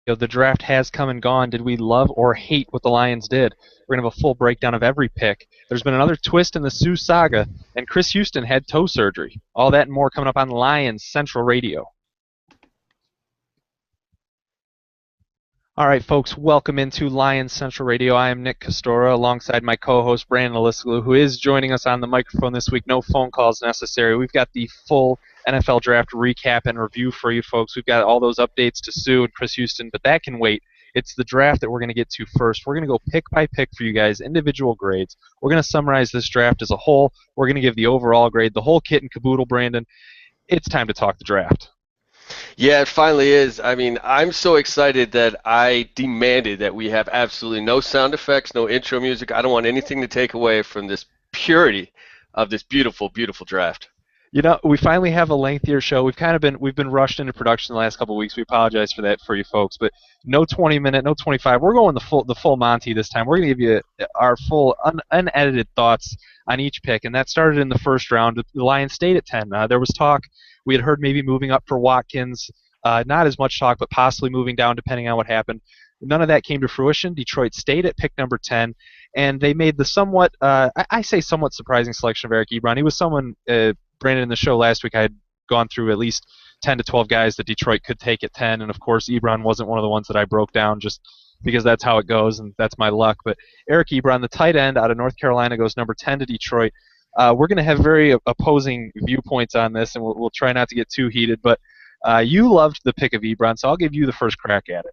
The draft has come and gone. Did we love or hate what the Lions did? We're going to have a full breakdown of every pick. There's been another twist in the Sue saga, and Chris Houston had toe surgery. All that and more coming up on Lions Central Radio. All right, folks, welcome into Lions Central Radio. I am Nick Castora alongside my co-host Brandon Alisiglu, who is joining us on the microphone this week. No phone calls necessary. We've got the full NFL draft recap and review for you folks. We've got all those updates to Sue and Chris Houston, but that can wait. It's the draft that we're going to get to first. We're going to go pick by pick for you guys, individual grades. We're going to summarize this draft as a whole. We're going to give the overall grade, the whole kit and caboodle, Brandon. It's time to talk the draft. Yeah, it finally is. I mean, I'm so excited that I demanded that we have absolutely no sound effects, no intro music. I don't want anything to take away from this purity of this beautiful, beautiful draft. You know, we finally have a lengthier show. We've been rushed into production the last couple of weeks. We apologize for that for you folks, but no 20-minute, no 25. We're going the full Monty this time. We're going to give you our full unedited thoughts on each pick, and that started in the first round. The Lions stayed at 10. There was talk. We had heard maybe moving up for Watkins. Not as much talk, but possibly moving down depending on what happened. None of that came to fruition. Detroit stayed at pick number 10, and they made the somewhat, I say somewhat surprising selection of Eric Ebron. He was someone, Brandon, in the show last week, I had gone through at least 10 to 12 guys that Detroit could take at 10, and of course Ebron wasn't one of the ones that I broke down just because that's how it goes and that's my luck. But Eric Ebron, the tight end out of North Carolina, goes number 10 to Detroit. We're going to have very opposing viewpoints on this, and we'll try not to get too heated, but you loved the pick of Ebron, so I'll give you the first crack at it.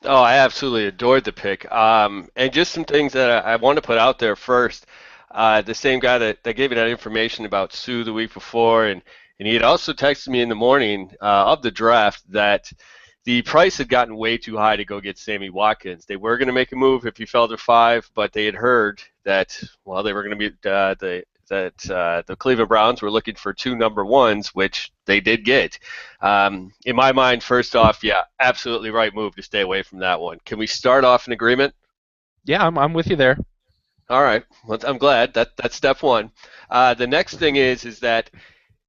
Oh, I absolutely adored the pick. And just some things that I want to put out there first. The same guy that gave me that information about Sue the week before, and he had also texted me in the morning of the draft that the price had gotten way too high to go get Sammy Watkins. They were going to make a move if he fell to 5, but they had heard that, well, they were going to be the Cleveland Browns were looking for 2 number 1s, which they did get. In my mind, first off, yeah, absolutely right move to stay away from that one. Can we start off in agreement? Yeah, I'm with you there. All right. Well, I'm glad. That's step one. The next thing is that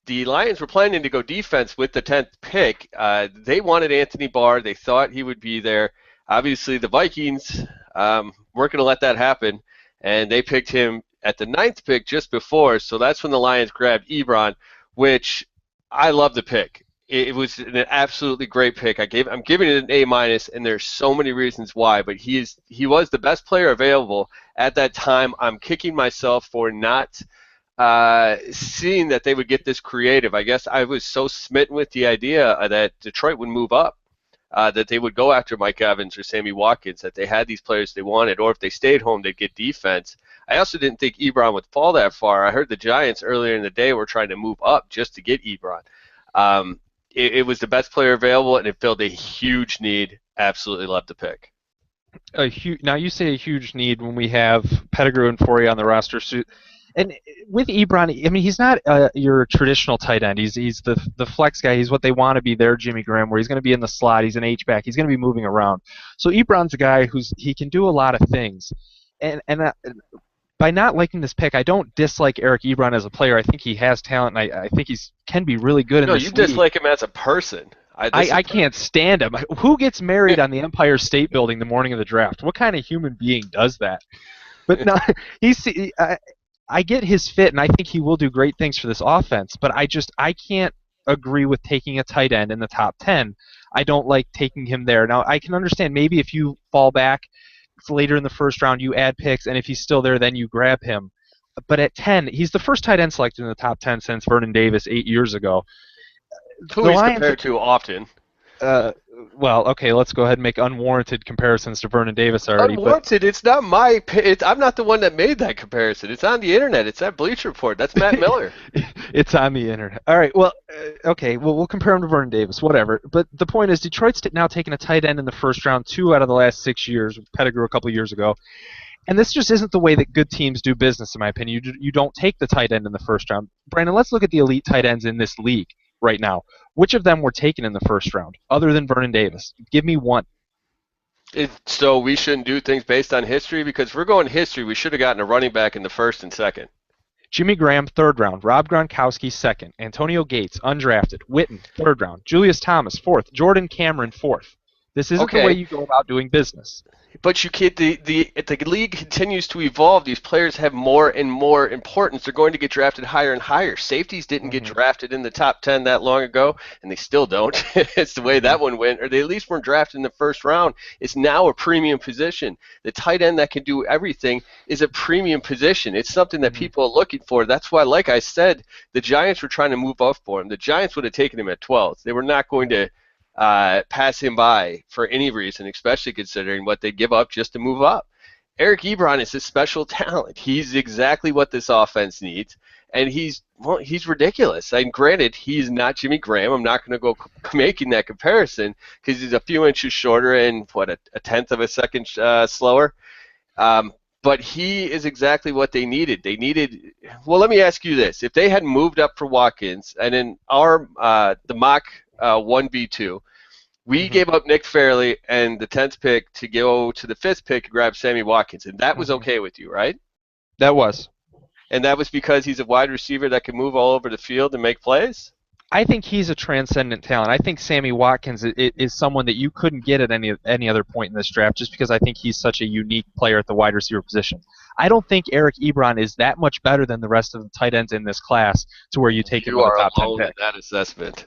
the Lions were planning to go defense with the 10th pick. They wanted Anthony Barr. They thought he would be there. Obviously, the Vikings weren't going to let that happen, and they picked him at the 9th pick just before. So that's when the Lions grabbed Ebron, which I love the pick. It was an absolutely great pick. I'm giving it an A-, and there's so many reasons why. But he was the best player available at that time. I'm kicking myself for not seeing that they would get this creative. I guess I was so smitten with the idea that Detroit would move up, that they would go after Mike Evans or Sammy Watkins, that they had these players they wanted, or if they stayed home, they'd get defense. I also didn't think Ebron would fall that far. I heard the Giants earlier in the day were trying to move up just to get Ebron. It was the best player available, and it filled a huge need. Absolutely loved the pick. Now, you say a huge need when we have Pettigrew and Forey on the roster. And with Ebron, I mean, he's not your traditional tight end. He's the flex guy. He's what they want to be there, Jimmy Graham, where he's going to be in the slot. He's an H-back. He's going to be moving around. So Ebron's a guy he can do a lot of things. And by not liking this pick, I don't dislike Eric Ebron as a player. I think he has talent, and I think he can be really good in this league. No, you dislike him as a person. I can't stand him. Who gets married on the Empire State Building the morning of the draft? What kind of human being does that? But no, I get his fit, and I think he will do great things for this offense, but I can't agree with taking a tight end in the top 10. I don't like taking him there. Now, I can understand maybe if you fall back later in the first round, you add picks, and if he's still there, then you grab him. But at 10, he's the first tight end selected in the top 10 since Vernon Davis 8 years ago. Who he's compared to often. Well, okay, let's go ahead and make unwarranted comparisons to Vernon Davis already. Unwarranted? It's not my. I'm not the one that made that comparison. It's on the internet. It's at Bleacher Report. That's Matt Miller. It's on the internet. All right. Well, okay. Well, we'll compare him to Vernon Davis. Whatever. But the point is, Detroit's now taken a tight end in the first round 2 out of the last 6 years. Pettigrew a couple of years ago. And this just isn't the way that good teams do business, in my opinion. You don't take the tight end in the first round. Brandon, let's look at the elite tight ends in this league right now. Which of them were taken in the first round, other than Vernon Davis? Give me one. So we shouldn't do things based on history? Because if we're going history, we should have gotten a running back in the first and second. Jimmy Graham, 3rd round. Rob Gronkowski, 2nd. Antonio Gates, undrafted. Witten, 3rd round. Julius Thomas, 4th. Jordan Cameron, 4th. This isn't the way Okay, you go about doing business. but you can't. The league continues to evolve. These players have more and more importance. They're going to get drafted higher and higher. Safeties didn't get Hmm. drafted in the top 10 that long ago, and they still don't. It's the way Hmm. that one went, or they at least weren't drafted in the first round. It's now a premium position. The tight end that can do everything is a premium position. It's something that Hmm. people are looking for. That's why, like I said, the Giants were trying to move up for him. The Giants would have taken him at 12. They were not going to pass him by for any reason, especially considering what they give up just to move up. Eric Ebron is a special talent. He's exactly what this offense needs, and he's ridiculous. And granted, he's not Jimmy Graham. I'm not going to go making that comparison because he's a few inches shorter and a tenth of a second slower. But he is exactly what they needed. Well, let me ask you this: if they had moved up for Watkins, and in our the mock 1B2, we Hmm. gave up Nick Fairley and the 10th pick to go to the 5th pick and grab Sammy Watkins, and that was Hmm. okay with you, right? That was. And that was because he's a wide receiver that can move all over the field and make plays? I think he's a transcendent talent. I think Sammy Watkins is someone that you couldn't get at any other point in this draft, just because I think he's such a unique player at the wide receiver position. I don't think Eric Ebron is that much better than the rest of the tight ends in this class to where you take him You with a are top 10 alone in pick. that assessment.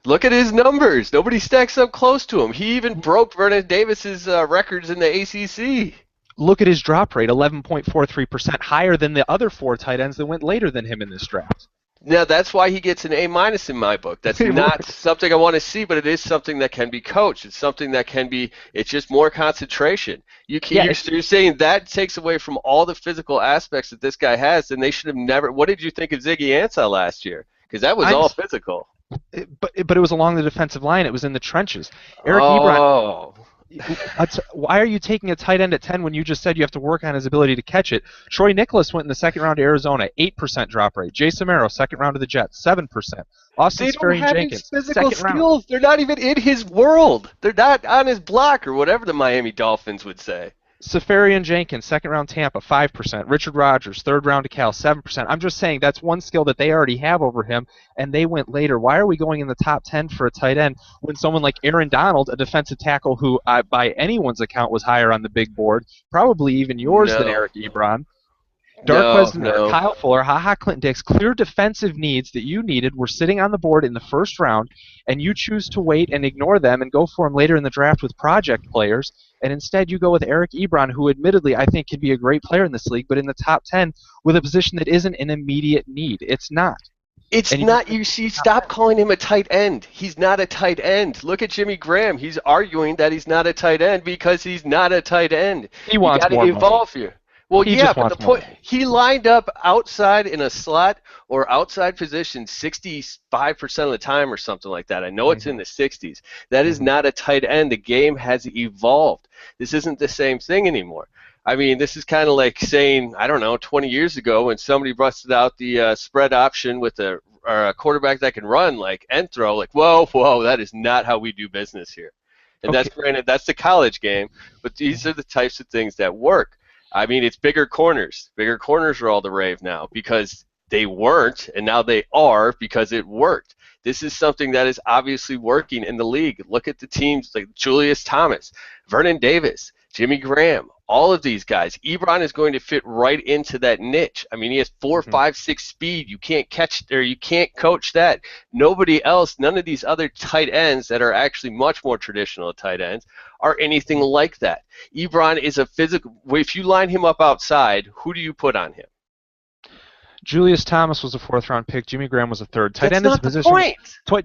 Look at his numbers. Nobody stacks up close to him. He even broke Vernon Davis's records in the ACC. Look at his drop rate, 11.43%, higher than the other four tight ends that went later than him in this draft. Now that's why he gets an A minus in my book. That's not something I want to see, but it is something that can be coached. It's something that can be. It's just more concentration. Yeah, You're saying that takes away from all the physical aspects that this guy has, and they should have never. What did you think of Ziggy Ansah last year? Because that was I'm, all physical. but it was along the defensive line. It was in the trenches. Eric Ebron. Oh, Why are you taking a tight end at 10 when you just said you have to work on his ability to catch it? Troy Nicholas went in the second round to Arizona, 8% drop rate. Jay Samaro, second round to the Jets, 7%. Austin they don't have his Seferian-Jenkins, physical second round. skills. They're not even in his world. They're not on his block or whatever the Miami Dolphins would say. Seferian-Jenkins, second round Tampa, 5%. Richard Rodgers, third round to Cal, 7%. I'm just saying that's one skill that they already have over him, and they went later. Why are we going in the top 10 for a tight end when someone like Aaron Donald, a defensive tackle who, by anyone's account, was higher on the big board, probably even yours than No, Eric Ebron? no, Darquez Dennard, no. Kyle Fuller, HaHa Clinton Dix, clear defensive needs that you needed were sitting on the board in the first round, and you choose to wait and ignore them and go for them later in the draft with project players, and instead you go with Eric Ebron, who admittedly I think could be a great player in this league, but in the top 10 with a position that isn't an immediate need. It's not. It's And you just not. You see, stop calling him a tight end. He's not a tight end. Look at Jimmy Graham. He's arguing that he's not a tight end because he's not a tight end. he You wants got to more money. evolve here. Well, He yeah, just but the wants more point money. he lined up outside in a slot or outside position 65% of the time or something like that. I know it's in the 60s. That is Mhm. not a tight end. The game has evolved. This isn't the same thing anymore. I mean, this is kind of like saying, I don't know, 20 years ago when somebody busted out the spread option with a quarterback that can run, like, and throw, like, whoa, that is not how we do business here. And Okay. that's granted, that's the college game, but these are the types of things that work. I mean, it's bigger corners. Bigger corners are all the rave now because they weren't, and now they are because it worked. This is something that is obviously working in the league. Look at the teams like Julius Thomas, Vernon Davis, Jimmy Graham, all of these guys. Ebron is going to fit right into that niche. I mean, he has 4, Mhm. 5, 6 speed. You can't catch or you can't coach that. Nobody else, none of these other tight ends that are actually much more traditional tight ends are anything like that. Ebron is a physical. If you line him up outside, who do you put on him? Julius Thomas was a fourth round pick. Jimmy Graham was a third. Tight That's end is a not the position. point.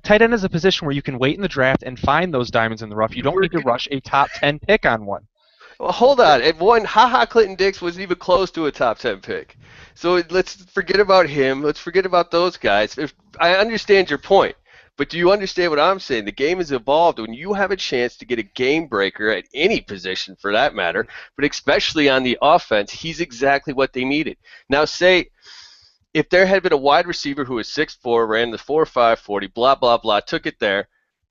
Tight end is a position where you can wait in the draft and find those diamonds in the rough. You don't need to rush a top 10 pick on one. Well, hold on. At one, Clinton Dix was even close to a top 10 pick. So let's forget about him. Let's forget about those guys. I understand your point, but do you understand what I'm saying? The game has evolved. When you have a chance to get a game breaker at any position for that matter, but especially on the offense, he's exactly what they needed. Now, say if there had been a wide receiver who was 6'4", ran the 4.5 40, blah, blah, blah, took it there,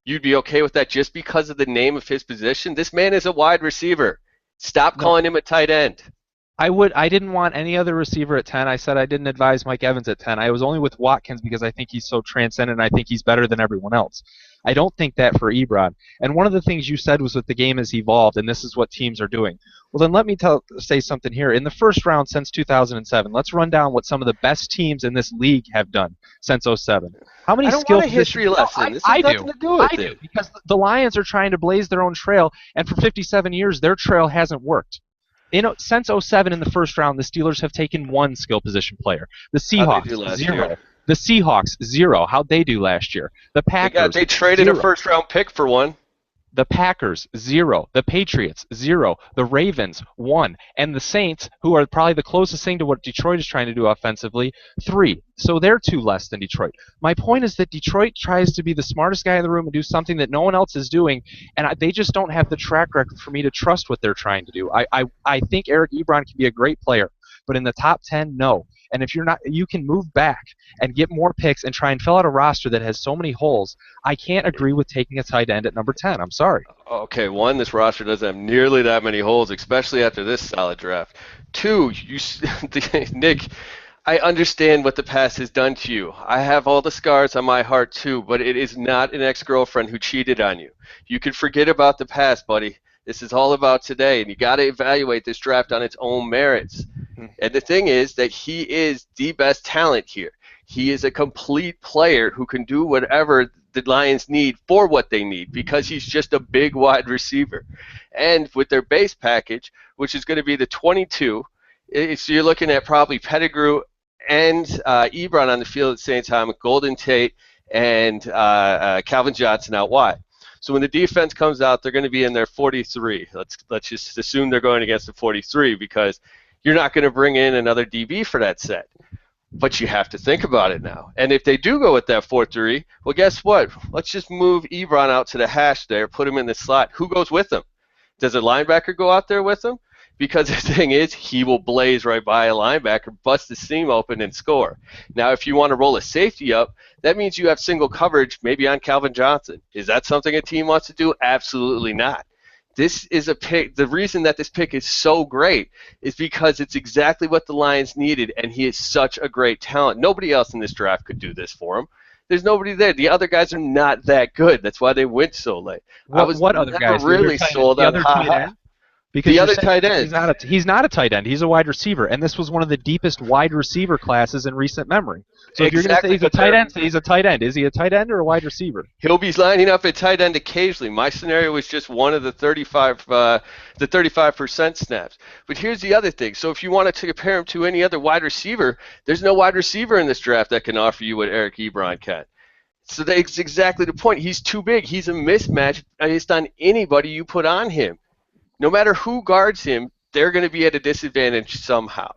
you'd be okay with that just because of the name of his position? This man is a wide receiver. Stop No. calling him a tight end. I didn't want any other receiver at 10. I said I didn't advise Mike Evans at 10. I was only with Watkins because I think he's so transcendent and I think he's better than everyone else. I don't think that for Ebron. And one of the things you said was that the game has evolved and this is what teams are doing. Well, then let me say something here. In the first round since 2007, let's run down what some of the best teams in this league have done since '07. How many I don't skill want a history lesson. This has nothing to do with it. Because the Lions are trying to blaze their own trail, and for 57 years, their trail hasn't worked. Since '07 in the first round, the Steelers have taken one skill position player. The Seahawks, 0. Year? The Seahawks, 0. How'd they do last year? The Packers, they traded 0. a first-round pick for one. The Packers, 0. The Patriots, 0. The Ravens, 1. And the Saints, who are probably the closest thing to what Detroit is trying to do offensively, 3. So they're 2 less than Detroit. My point is that Detroit tries to be the smartest guy in the room and do something that no one else is doing, and they just don't have the track record for me to trust what they're trying to do. I think Eric Ebron can be a great player, but in the top 10, no. And if you're not, you can move back and get more picks and try and fill out a roster that has so many holes. I can't agree with taking a tight end at number 10. I'm sorry. Okay, one, this roster doesn't have nearly that many holes, especially after this solid draft. 2, Nick, I understand what the past has done to you. I have all the scars on my heart too, but it is not an ex-girlfriend who cheated on you. You can forget about the past, buddy. This is all about today, and you got to evaluate this draft on its own merits. And the thing is that he is the best talent here. He is a complete player who can do whatever the Lions need for what they need because he's just a big wide receiver. And with their base package, which is going to be the 22, so you're looking at probably Pettigrew and Ebron on the field at the same time, Golden Tate and Calvin Johnson out wide. So when the defense comes out, they're going to be in their 43. Let's just assume they're going against the 43 because you're not going to bring in another DB for that set. But you have to think about it now. And if they do go with that 4-3, well, guess what? Let's just move Ebron out to the hash there, put him in the slot. Who goes with him? Does a linebacker go out there with him? Because the thing is, he will blaze right by a linebacker, bust the seam open, and score. Now, if you want to roll a safety up, that means you have single coverage maybe on Calvin Johnson. Is that something a team wants to do? Absolutely not. This is a pick. The reason that this pick is so great is because it's exactly what the Lions needed, and he is such a great talent. Nobody else in this draft could do this for him. There's nobody there. The other guys are not that good. That's why they went so late. What other guys? Really sold on Ha-Ha. Because the other tight end. He's not a tight end. He's a wide receiver, and this was one of the deepest wide receiver classes in recent memory. So if you're going to say he's a tight end, say he's a tight end. Is he a tight end or a wide receiver? He'll be lining up at tight end occasionally. My scenario was just one of the 35% snaps. But here's the other thing. So if you wanted to compare him to any other wide receiver, there's no wide receiver in this draft that can offer you what Eric Ebron can. So that's exactly the point. He's too big. He's a mismatch based on anybody you put on him. No matter who guards him, they're going to be at a disadvantage somehow.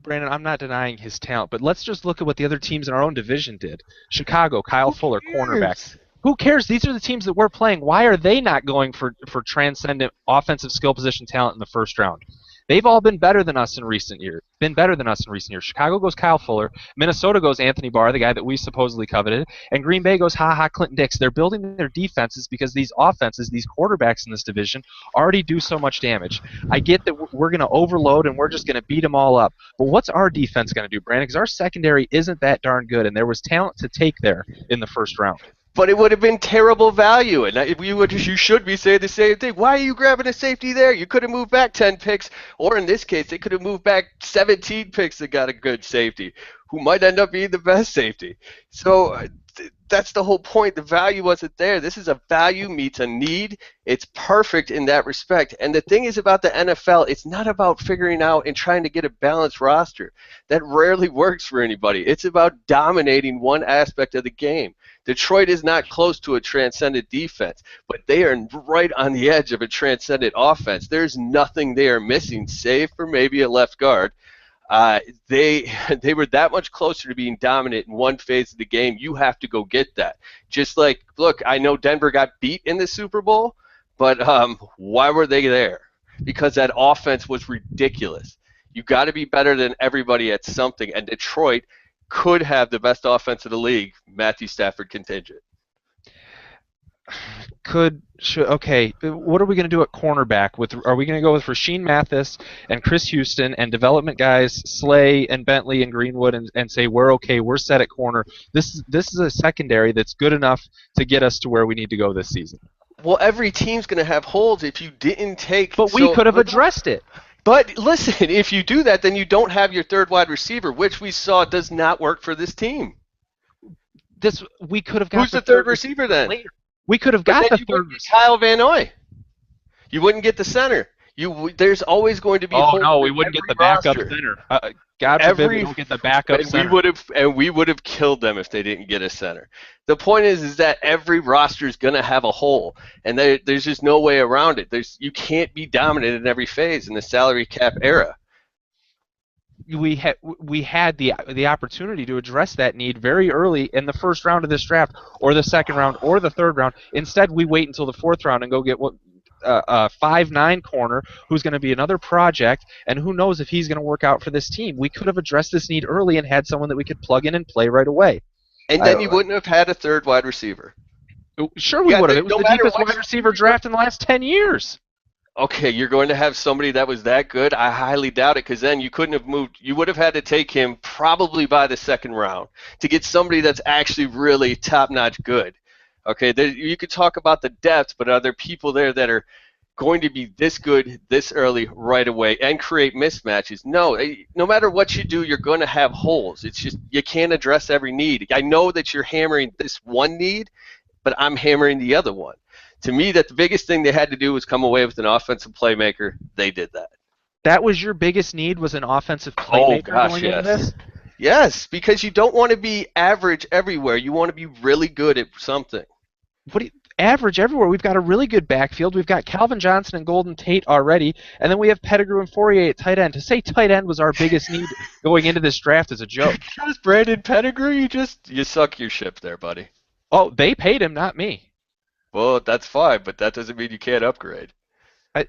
Brandon, I'm not denying his talent, but let's just look at what the other teams in our own division did. Chicago, Kyle Fuller, cornerback. Who cares? These are the teams that we're playing. Why are they not going for transcendent offensive skill position talent in the first round? They've all been better than us in recent years. Chicago goes Kyle Fuller. Minnesota goes Anthony Barr, the guy that we supposedly coveted. And Green Bay goes Ha-Ha Clinton Dix. They're building their defenses because these offenses, these quarterbacks in this division, already do so much damage. I get that we're going to overload and we're just going to beat them all up. But what's our defense going to do, Brandon? Because our secondary isn't that darn good, and there was talent to take there in the first round. But it would have been terrible value, and you should be saying the same thing. Why are you grabbing a safety there? You could have moved back 10 picks, or in this case, they could have moved back 17 picks and got a good safety, who might end up being the best safety. So that's the whole point. The value wasn't there. This is a value meets a need. It's perfect in that respect. And the thing is about the NFL, it's not about figuring out and trying to get a balanced roster. That rarely works for anybody. It's about dominating one aspect of the game. Detroit is not close to a transcendent defense, but they are right on the edge of a transcendent offense. There's nothing they are missing, save for maybe a left guard. They were that much closer to being dominant in one phase of the game. You have to go get that. Just like, look, I know Denver got beat in the Super Bowl, but why were they there? Because that offense was ridiculous. You got to be better than everybody at something, and Detroit could have the best offense of the league, Matthew Stafford contingent. Okay, what are we going to do at cornerback? Are we going to go with Rashean Mathis and Chris Houston and development guys Slay and Bentley and Greenwood and say we're okay, we're set at corner. This is a secondary that's good enough to get us to where we need to go this season. Well, every team's going to have holes if you didn't take. But we could have addressed it. But listen, if you do that, then you don't have your third wide receiver, which we saw does not work for this team. We could have got. Who's the third receiver then? Later. We could have got the third receiver. Kyle Van Noy. You wouldn't get the center. There's always going to be. Oh no, we wouldn't get the backup center. God forbid we don't get the backup center. We would have killed them if they didn't get a center. The point is that every roster is going to have a hole, and there's just no way around it. You can't be dominant in every phase in the salary cap era. We had the opportunity to address that need very early in the first round of this draft, or the second round, or the third round. Instead, we wait until the fourth round and go get a 5'9" corner who's going to be another project, and who knows if he's going to work out for this team. We could have addressed this need early and had someone that we could plug in and play right away. And then you wouldn't have had a third wide receiver. Sure we would have. It was the deepest wide receiver draft in the last 10 years. Okay, you're going to have somebody that was that good? I highly doubt it, because then you couldn't have moved. You would have had to take him probably by the second round to get somebody that's actually really top-notch good. Okay, you could talk about the depth, but are there people there that are going to be this good this early right away and create mismatches? No. No matter what you do, you're going to have holes. It's just you can't address every need. I know that you're hammering this one need, but I'm hammering the other one. To me, that the biggest thing they had to do was come away with an offensive playmaker. They did that. That was your biggest need, was an offensive playmaker going into this? Yes, because you don't want to be average everywhere. You want to be really good at something. Average everywhere? We've got a really good backfield. We've got Calvin Johnson and Golden Tate already, and then we have Pettigrew and Fourier at tight end. To say tight end was our biggest need going into this draft is a joke. Just Brandon Pettigrew? You suck your ship there, buddy. Oh, they paid him, not me. Well, that's fine, but that doesn't mean you can't upgrade.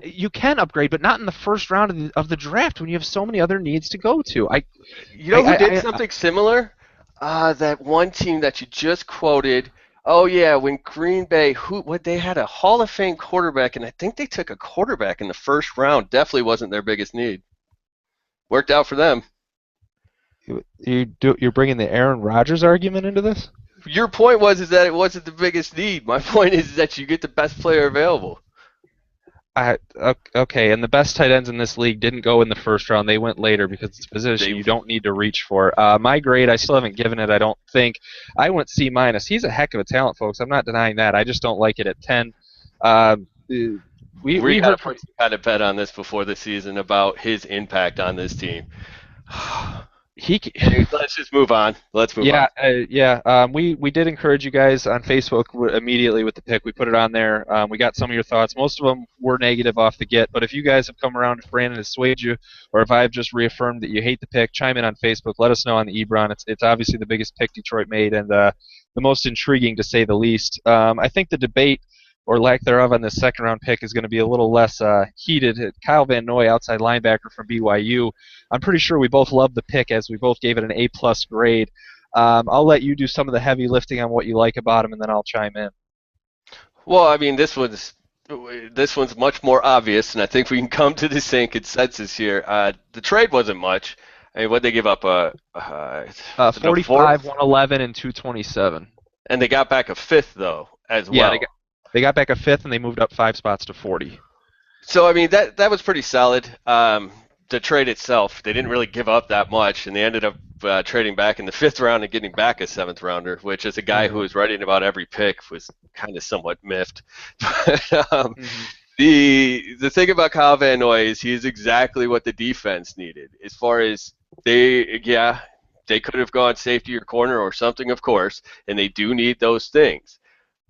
You can upgrade, but not in the first round of the draft when you have so many other needs to go to. Who did something similar? That one team that you just quoted. Oh yeah, when Green Bay, they had a Hall of Fame quarterback, and I think they took a quarterback in the first round. Definitely wasn't their biggest need. Worked out for them. You're bringing the Aaron Rodgers argument into this? Your point is that it wasn't the biggest need. My point is that you get the best player available. Okay, and the best tight ends in this league didn't go in the first round. They went later because it's a position you don't need to reach for. My grade, I still haven't given it, I don't think. I went C-. He's a heck of a talent, folks. I'm not denying that. I just don't like it at 10. We had a kind of bet on this before the season about his impact on this team. Let's just move on. Let's move on. We did encourage you guys on Facebook immediately with the pick. We put it on there. We got some of your thoughts. Most of them were negative off the get, but if you guys have come around, if Brandon has swayed you, or if I've just reaffirmed that you hate the pick, chime in on Facebook. Let us know on the Ebron. It's obviously the biggest pick Detroit made and the most intriguing to say the least. I think the debate or lack thereof on this second round pick is going to be a little less heated. Kyle Van Noy, outside linebacker from BYU. I'm pretty sure we both love the pick as we both gave it an A+ grade. I'll let you do some of the heavy lifting on what you like about him, and then I'll chime in. Well, I mean, this one's much more obvious, and I think we can come to the same consensus here. The trade wasn't much. I mean, what they give up? 45, 111, and 227. And they got back a fifth though, as well. They got back a fifth, and they moved up 5 spots to 40. So, I mean, that was pretty solid. The trade itself, they didn't really give up that much, and they ended up trading back in the 5th round and getting back a 7th rounder, which, as a guy who was writing about every pick, was kind of somewhat miffed. The thing about Kyle Van Noy is he is exactly what the defense needed. As far as they could have gone safety or corner or something, of course, and they do need those things.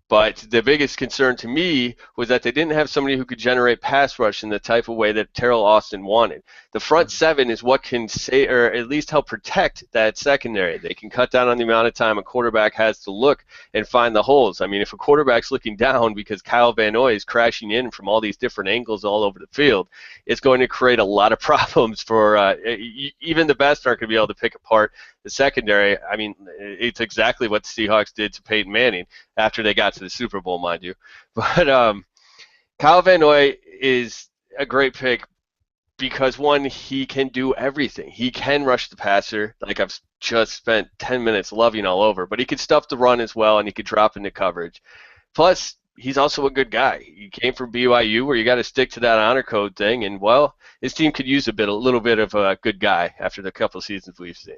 But the biggest concern to me was that they didn't have somebody who could generate pass rush in the type of way that Terrell Austin wanted. The front seven is what can say, or at least help protect that secondary. They can cut down on the amount of time a quarterback has to look and find the holes. I mean, if a quarterback's looking down because Kyle Van Noy is crashing in from all these different angles all over the field, it's going to create a lot of problems for even the best aren't going to be able to pick apart the secondary. I mean, it's exactly what the Seahawks did to Peyton Manning after they got to to the Super Bowl, mind you. But Kyle Van Noy is a great pick because, one, he can do everything. He can rush the passer, like I've just spent 10 minutes loving all over, but he could stuff the run as well, and he could drop into coverage. Plus, he's also a good guy. He came from BYU, where you got to stick to that honor code thing, and, well, his team could use a little bit of a good guy after the couple of seasons we've seen.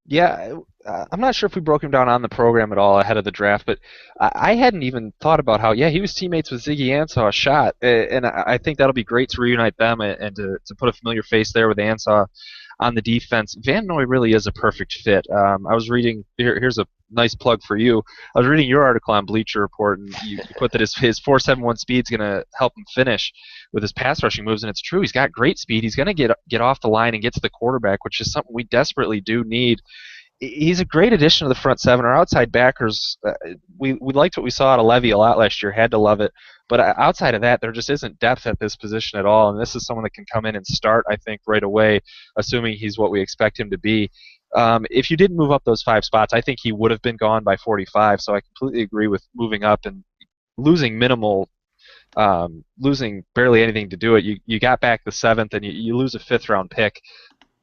Yeah, I'm not sure if we broke him down on the program at all ahead of the draft, but I hadn't even thought about how, he was teammates with Ziggy Ansah, a shot, and I think that'll be great to reunite them and to put a familiar face there with Ansah on the defense. Van Noy really is a perfect fit. I was reading, here's a nice plug for you. I was reading your article on Bleacher Report, and you put that his 4.71 speed is going to help him finish with his pass rushing moves, and it's true. He's got great speed. He's going to get off the line and get to the quarterback, which is something we desperately do need. He's a great addition to the front seven. Our outside backers, we liked what we saw out of Levy a lot last year. Had to love it. But outside of that, there just isn't depth at this position at all. And this is someone that can come in and start, I think, right away, assuming he's what we expect him to be. If you didn't move up those 5 spots, I think he would have been gone by 45. So I completely agree with moving up and losing barely anything to do it. You got back the 7th, and you lose a 5th-round pick.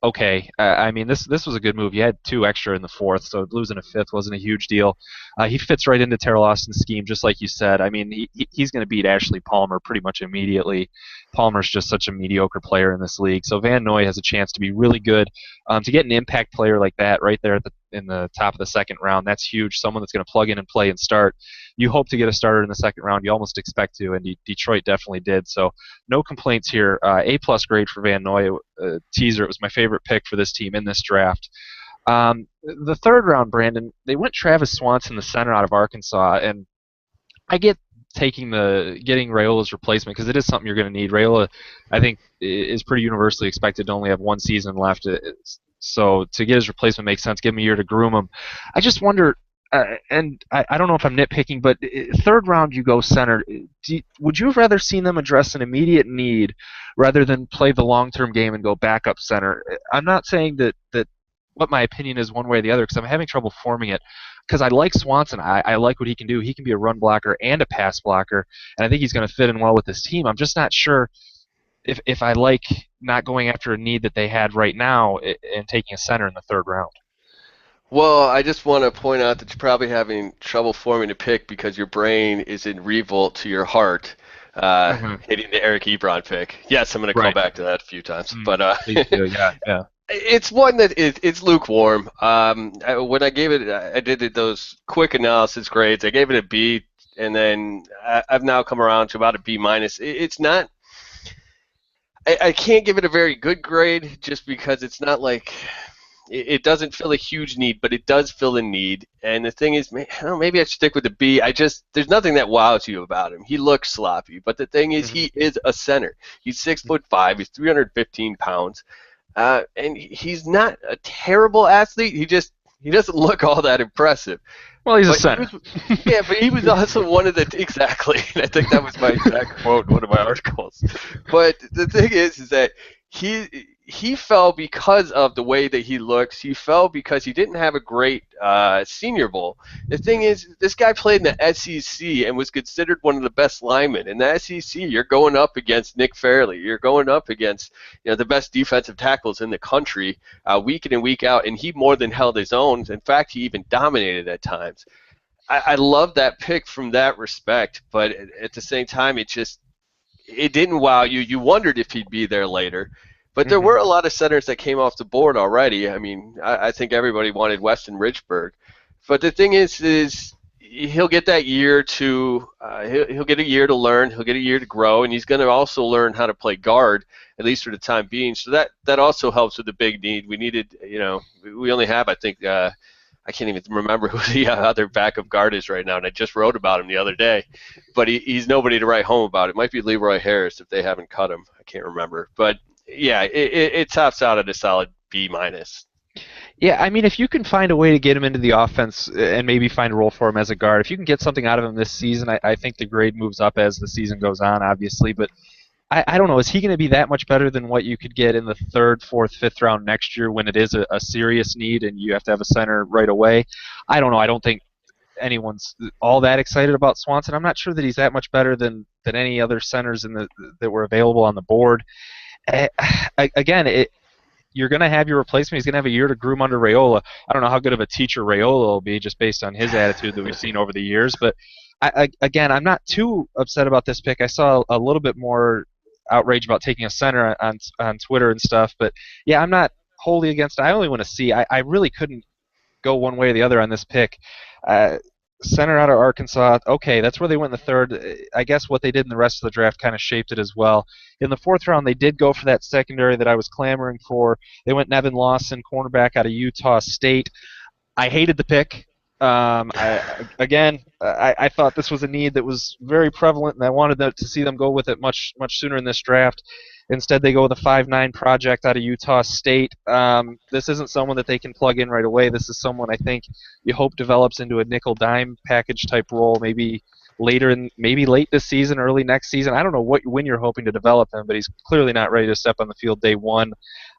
Okay, I mean, this was a good move. You had 2 extra in the 4th, so losing a 5th wasn't a huge deal. He fits right into Teryl Austin's scheme, just like you said. I mean, he's going to beat Ashley Palmer pretty much immediately. Palmer's just such a mediocre player in this league, so Van Noy has a chance to be really good. To get an impact player like that right there in the top of the 2nd round, that's huge. Someone that's going to plug in and play and start. You hope to get a starter in the 2nd round. You almost expect to, and Detroit definitely did. So no complaints here. A-plus grade for Van Noy. Teaser, it was my favorite pick for this team in this draft. The 3rd round, Brandon, they went Travis Swanson, the center out of Arkansas, and I get getting Raiola's replacement because it is something you're going to need. Raiola, I think, is pretty universally expected to only have 1 season left. So to get his replacement makes sense. Give him a year to groom him. I just wonder, and I don't know if I'm nitpicking, but 3rd round you go center. Would you have rather seen them address an immediate need rather than play the long-term game and go backup center? I'm not saying that what my opinion is one way or the other because I'm having trouble forming it. Because I like Swanson. I like what he can do. He can be a run blocker and a pass blocker, and I think he's going to fit in well with this team. I'm just not sure if I like not going after a need that they had right now and taking a center in the 3rd round. Well, I just want to point out that you're probably having trouble forming a pick because your brain is in revolt to your heart, hitting the Eric Ebron pick. Yes, I'm going to call back to that a few times, but yeah. It's one that it's lukewarm. When I gave it, I did those quick analysis grades. I gave it a B, and then I've now come around to about a B minus. It's not. I can't give it a very good grade just because it's not like it doesn't fill a huge need, but it does fill a need. And the thing is, maybe I should stick with the B. There's nothing that wows you about him. He looks sloppy, but the thing is, he is a center. He's 6'5". He's 315 pounds, and he's not a terrible athlete. He doesn't look all that impressive. Well, he's a center. But he was also one of the exactly. And I think that was my exact quote in one of my articles. But the thing is that he fell because of the way that he looks. He fell because he didn't have a great Senior Bowl. The thing is, this guy played in the SEC and was considered one of the best linemen. In the SEC, you're going up against Nick Fairley. You're going up against the best defensive tackles in the country week in and week out, and he more than held his own. In fact, he even dominated at times. I love that pick from that respect, but at the same time, it didn't wow you. You wondered if he'd be there later. But there were a lot of centers that came off the board already. I mean, I think everybody wanted Weston Richburg. But the thing is he'll get that year to he'll get a year to learn. He'll get a year to grow, and he's going to also learn how to play guard, at least for the time being. So that also helps with the big need. We needed, we only have, I think, I can't even remember who the other backup guard is right now, and I just wrote about him the other day. But he's nobody to write home about. It might be Leroy Harris if they haven't cut him. I can't remember. But yeah, it tops out at a solid B minus. Yeah, I mean, if you can find a way to get him into the offense and maybe find a role for him as a guard, if you can get something out of him this season, I think the grade moves up as the season goes on, obviously. But I don't know, is he going to be that much better than what you could get in the 3rd, 4th, 5th round next year when it is a serious need and you have to have a center right away? I don't know. I don't think anyone's all that excited about Swanson. I'm not sure that he's that much better than any other centers that were available on the board. Uh, Again, you're going to have your replacement. He's going to have a year to groom under Raiola. I don't know how good of a teacher Raiola will be just based on his attitude that we've seen over the years. But again, I'm not too upset about this pick. I saw a little bit more outrage about taking a center on Twitter and stuff. But yeah, I'm not wholly against it. I only want to see. I really couldn't go one way or the other on this pick. Center out of Arkansas, okay, that's where they went in the third. I guess what they did in the rest of the draft kind of shaped it as well. In the fourth round, they did go for that secondary that I was clamoring for. They went Nevin Lawson, cornerback out of Utah State. I hated the pick. I thought this was a need that was very prevalent, and I wanted to see them go with it much sooner in this draft. Instead, they go with a 5'9" project out of Utah State. This isn't someone that they can plug in right away. This is someone I think you hope develops into a nickel dime package type role, maybe late this season, early next season. I don't know when you're hoping to develop him, but he's clearly not ready to step on the field day one.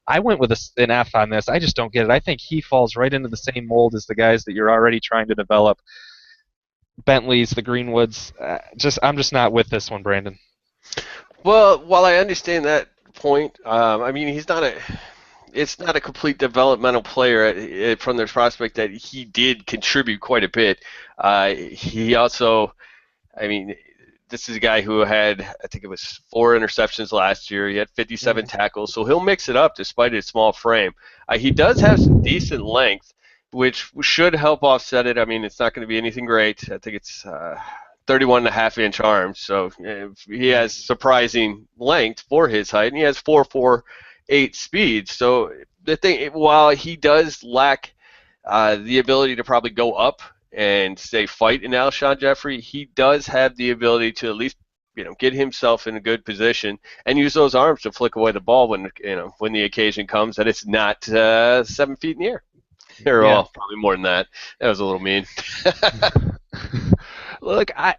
I went with an F on this. I just don't get it. I think he falls right into the same mold as the guys that you're already trying to develop. Bentley's, the Greenwoods. I'm just not with this one, Brandon. Well, while I understand that point, I mean it's not a complete developmental player from the prospect that he did contribute quite a bit. He also, I mean, this is a guy who had, I think it was 4 interceptions last year. He had 57 tackles, so he'll mix it up despite his small frame. He does have some decent length, which should help offset it. I mean, it's not going to be anything great. I think it's 31.5-inch arms, so he has surprising length for his height, and he has 4.48 speed. So the thing, while he does lack the ability to probably go up and say fight in Alshon Jeffrey, he does have the ability to at least get himself in a good position and use those arms to flick away the ball when the occasion comes that it's not 7 feet in the air. Or, well, probably more than that. That was a little mean. Look, I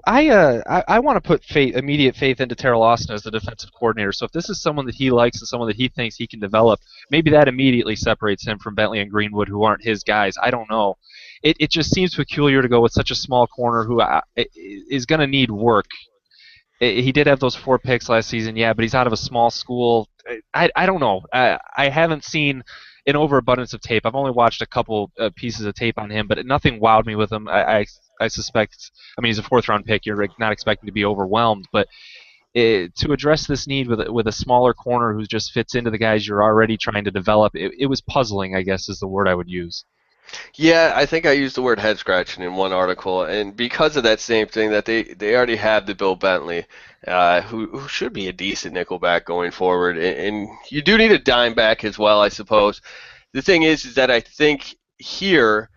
want to put immediate faith into Terrell Austin as the defensive coordinator. So if this is someone that he likes and someone that he thinks he can develop, maybe that immediately separates him from Bentley and Greenwood, who aren't his guys. I don't know. It just seems peculiar to go with such a small corner who is going to need work. He did have those 4 picks last season, yeah, but he's out of a small school. I don't know. I haven't seen an overabundance of tape. I've only watched a couple pieces of tape on him, but nothing wowed me with him. I suspect, I mean, he's a 4th-round pick. You're not expecting to be overwhelmed, but to address this need with a smaller corner who just fits into the guys you're already trying to develop, it was puzzling, I guess, is the word I would use. Yeah, I think I used the word head scratching in one article, and because of that same thing, that they already have the Bill Bentley, who should be a decent nickelback going forward, and you do need a dime back as well, I suppose. The thing is that I think here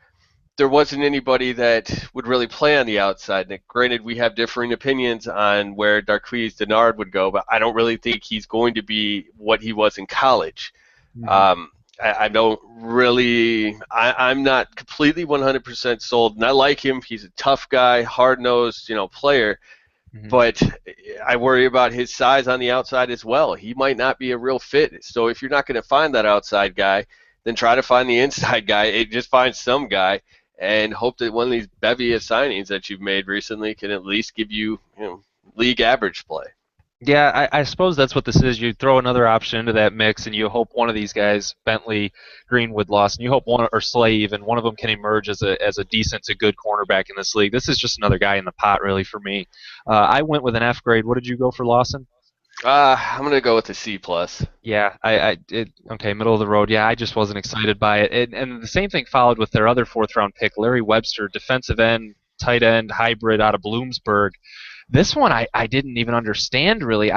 there wasn't anybody that would really play on the outside. Now, granted, we have differing opinions on where Darqueze Dennard would go, but I don't really think he's going to be what he was in college. Mm-hmm. I don't really – I'm not completely 100% sold, and I like him. He's a tough guy, hard-nosed, player, mm-hmm. But I worry about his size on the outside as well. He might not be a real fit. So if you're not going to find that outside guy, then try to find the inside guy. Just find some guy and hope that one of these bevy of signings that you've made recently can at least give you, league average play. Yeah, I suppose that's what this is. You throw another option into that mix, and you hope one of these guys, Bentley, Greenwood, Lawson, you hope one, or Slay even, one of them can emerge as a decent to good cornerback in this league. This is just another guy in the pot, really, for me. I went with an F grade. What did you go for, Lawson? I'm going to go with a C+. Yeah, okay, middle of the road. Yeah, I just wasn't excited by it. And the same thing followed with their other 4th-round pick, Larry Webster, defensive end, tight end, hybrid out of Bloomsburg. This one I didn't even understand really.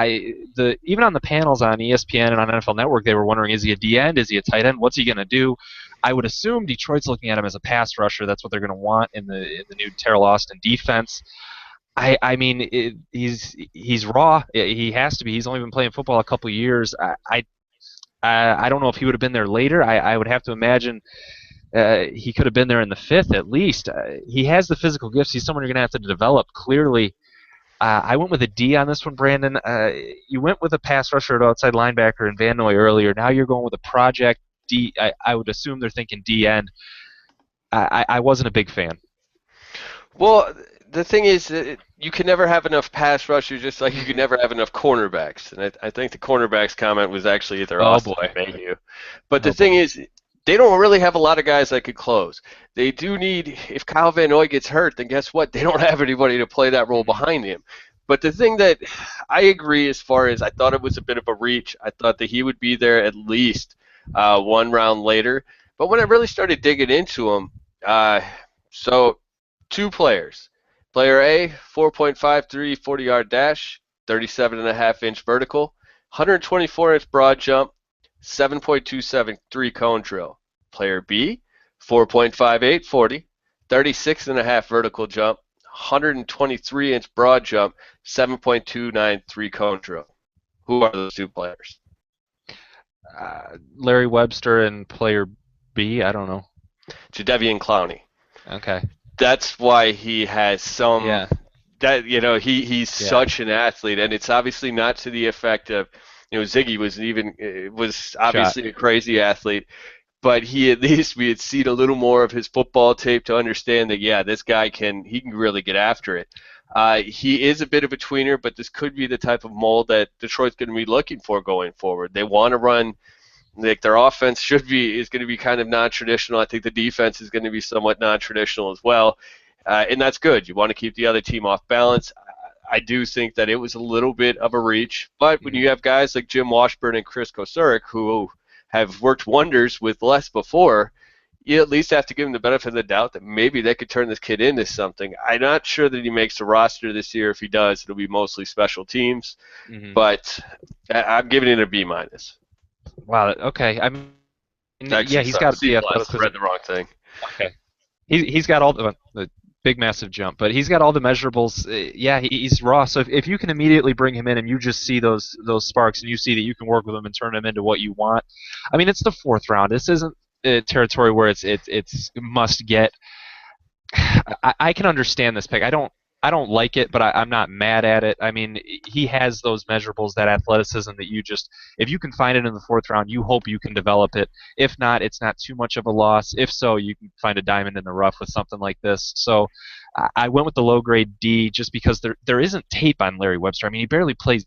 Even on the panels on ESPN and on NFL Network, they were wondering, is he a D end? Is he a tight end? What's he going to do? I would assume Detroit's looking at him as a pass rusher. That's what they're going to want in the new Terrell Austin defense. I mean, he's raw. He has to be. He's only been playing football a couple years. I don't know if he would have been there later. I would have to imagine he could have been there in the 5th at least. He has the physical gifts. He's someone you're going to have to develop clearly. I went with a D on this one, Brandon. You went with a pass rusher at outside linebacker in Van Noy earlier. Now you're going with a project D. I would assume they're thinking D end. I wasn't a big fan. Well, the thing is, you can never have enough pass rushers, just like you can never have enough cornerbacks. And I think the cornerbacks comment was actually either Oh Austin boy. or Mayhew. But the Oh thing boy. is, they don't really have a lot of guys that could close. They do need, if Kyle Van Noy gets hurt, then guess what? They don't have anybody to play that role Mhm. behind him. But the thing that I agree as far as I thought it was a bit of a reach, I thought that he would be there at least one round later. But when I really started digging into him, so two players. Player A, 4.53 40-yard dash, 37.5-inch vertical, 124-inch broad jump, 7.27 three-cone drill. Player B, 4.58 40, 36.5 vertical jump, 123-inch broad jump, 7.29 three-cone drill. Who are those two players? Larry Webster and player B. I don't know. Jadeveon Clowney. Okay. That's why he has some Yeah. that he's Yeah. such an athlete, and it's obviously not to the effect of Ziggy was Shot. obviously a crazy athlete, but he at least we had seen a little more of his football tape to understand that this guy can really get after it. He is a bit of a tweener, but this could be the type of mold that Detroit's going to be looking for going forward. They want to run. Like their offense is going to be kind of non-traditional. I think the defense is going to be somewhat non-traditional as well, and that's good. You want to keep the other team off balance. I do think that it was a little bit of a reach, but when Mhm. you have guys like Jim Washburn and Chris Kosurik who have worked wonders with less before, you at least have to give him the benefit of the doubt that maybe they could turn this kid into something. I'm not sure that he makes the roster this year. If he does, it'll be mostly special teams, Mhm. but I'm giving it a B minus. Wow. Okay. I mean, yeah, Actually, he's sorry, got C the plus. athleticism. Read the wrong thing. Okay. He's got all the big massive jump, but he's got all the measurables. Yeah, he's raw. So if you can immediately bring him in and you just see those sparks and you see that you can work with him and turn him into what you want, I mean it's the fourth round. This isn't territory where it's must get. I can understand this pick. I don't like it, but I'm not mad at it. I mean, he has those measurables, that athleticism that you just, if you can find it in the fourth round, you hope you can develop it. If not, it's not too much of a loss. If so, you can find a diamond in the rough with something like this. So I went with the low grade D just because there isn't tape on Larry Webster. I mean,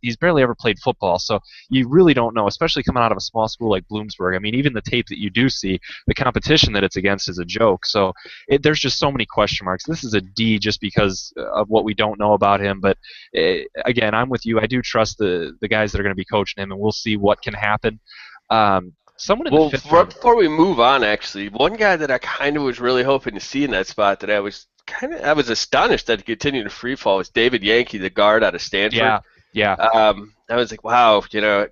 he's barely ever played football, so you really don't know, especially coming out of a small school like Bloomsburg. I mean, even the tape that you do see, the competition that it's against is a joke. So there's just so many question marks. This is a D just because of what we don't know about him. But again, I'm with you. I do trust the guys that are going to be coaching him, and we'll see what can happen. Someone in the Well, fifth round. before we move on, actually, one guy that I kind of was really hoping to see in that spot that I was astonished that he continued to free fall was David Yankee, the guard out of Stanford. Yeah, yeah. I was like, wow,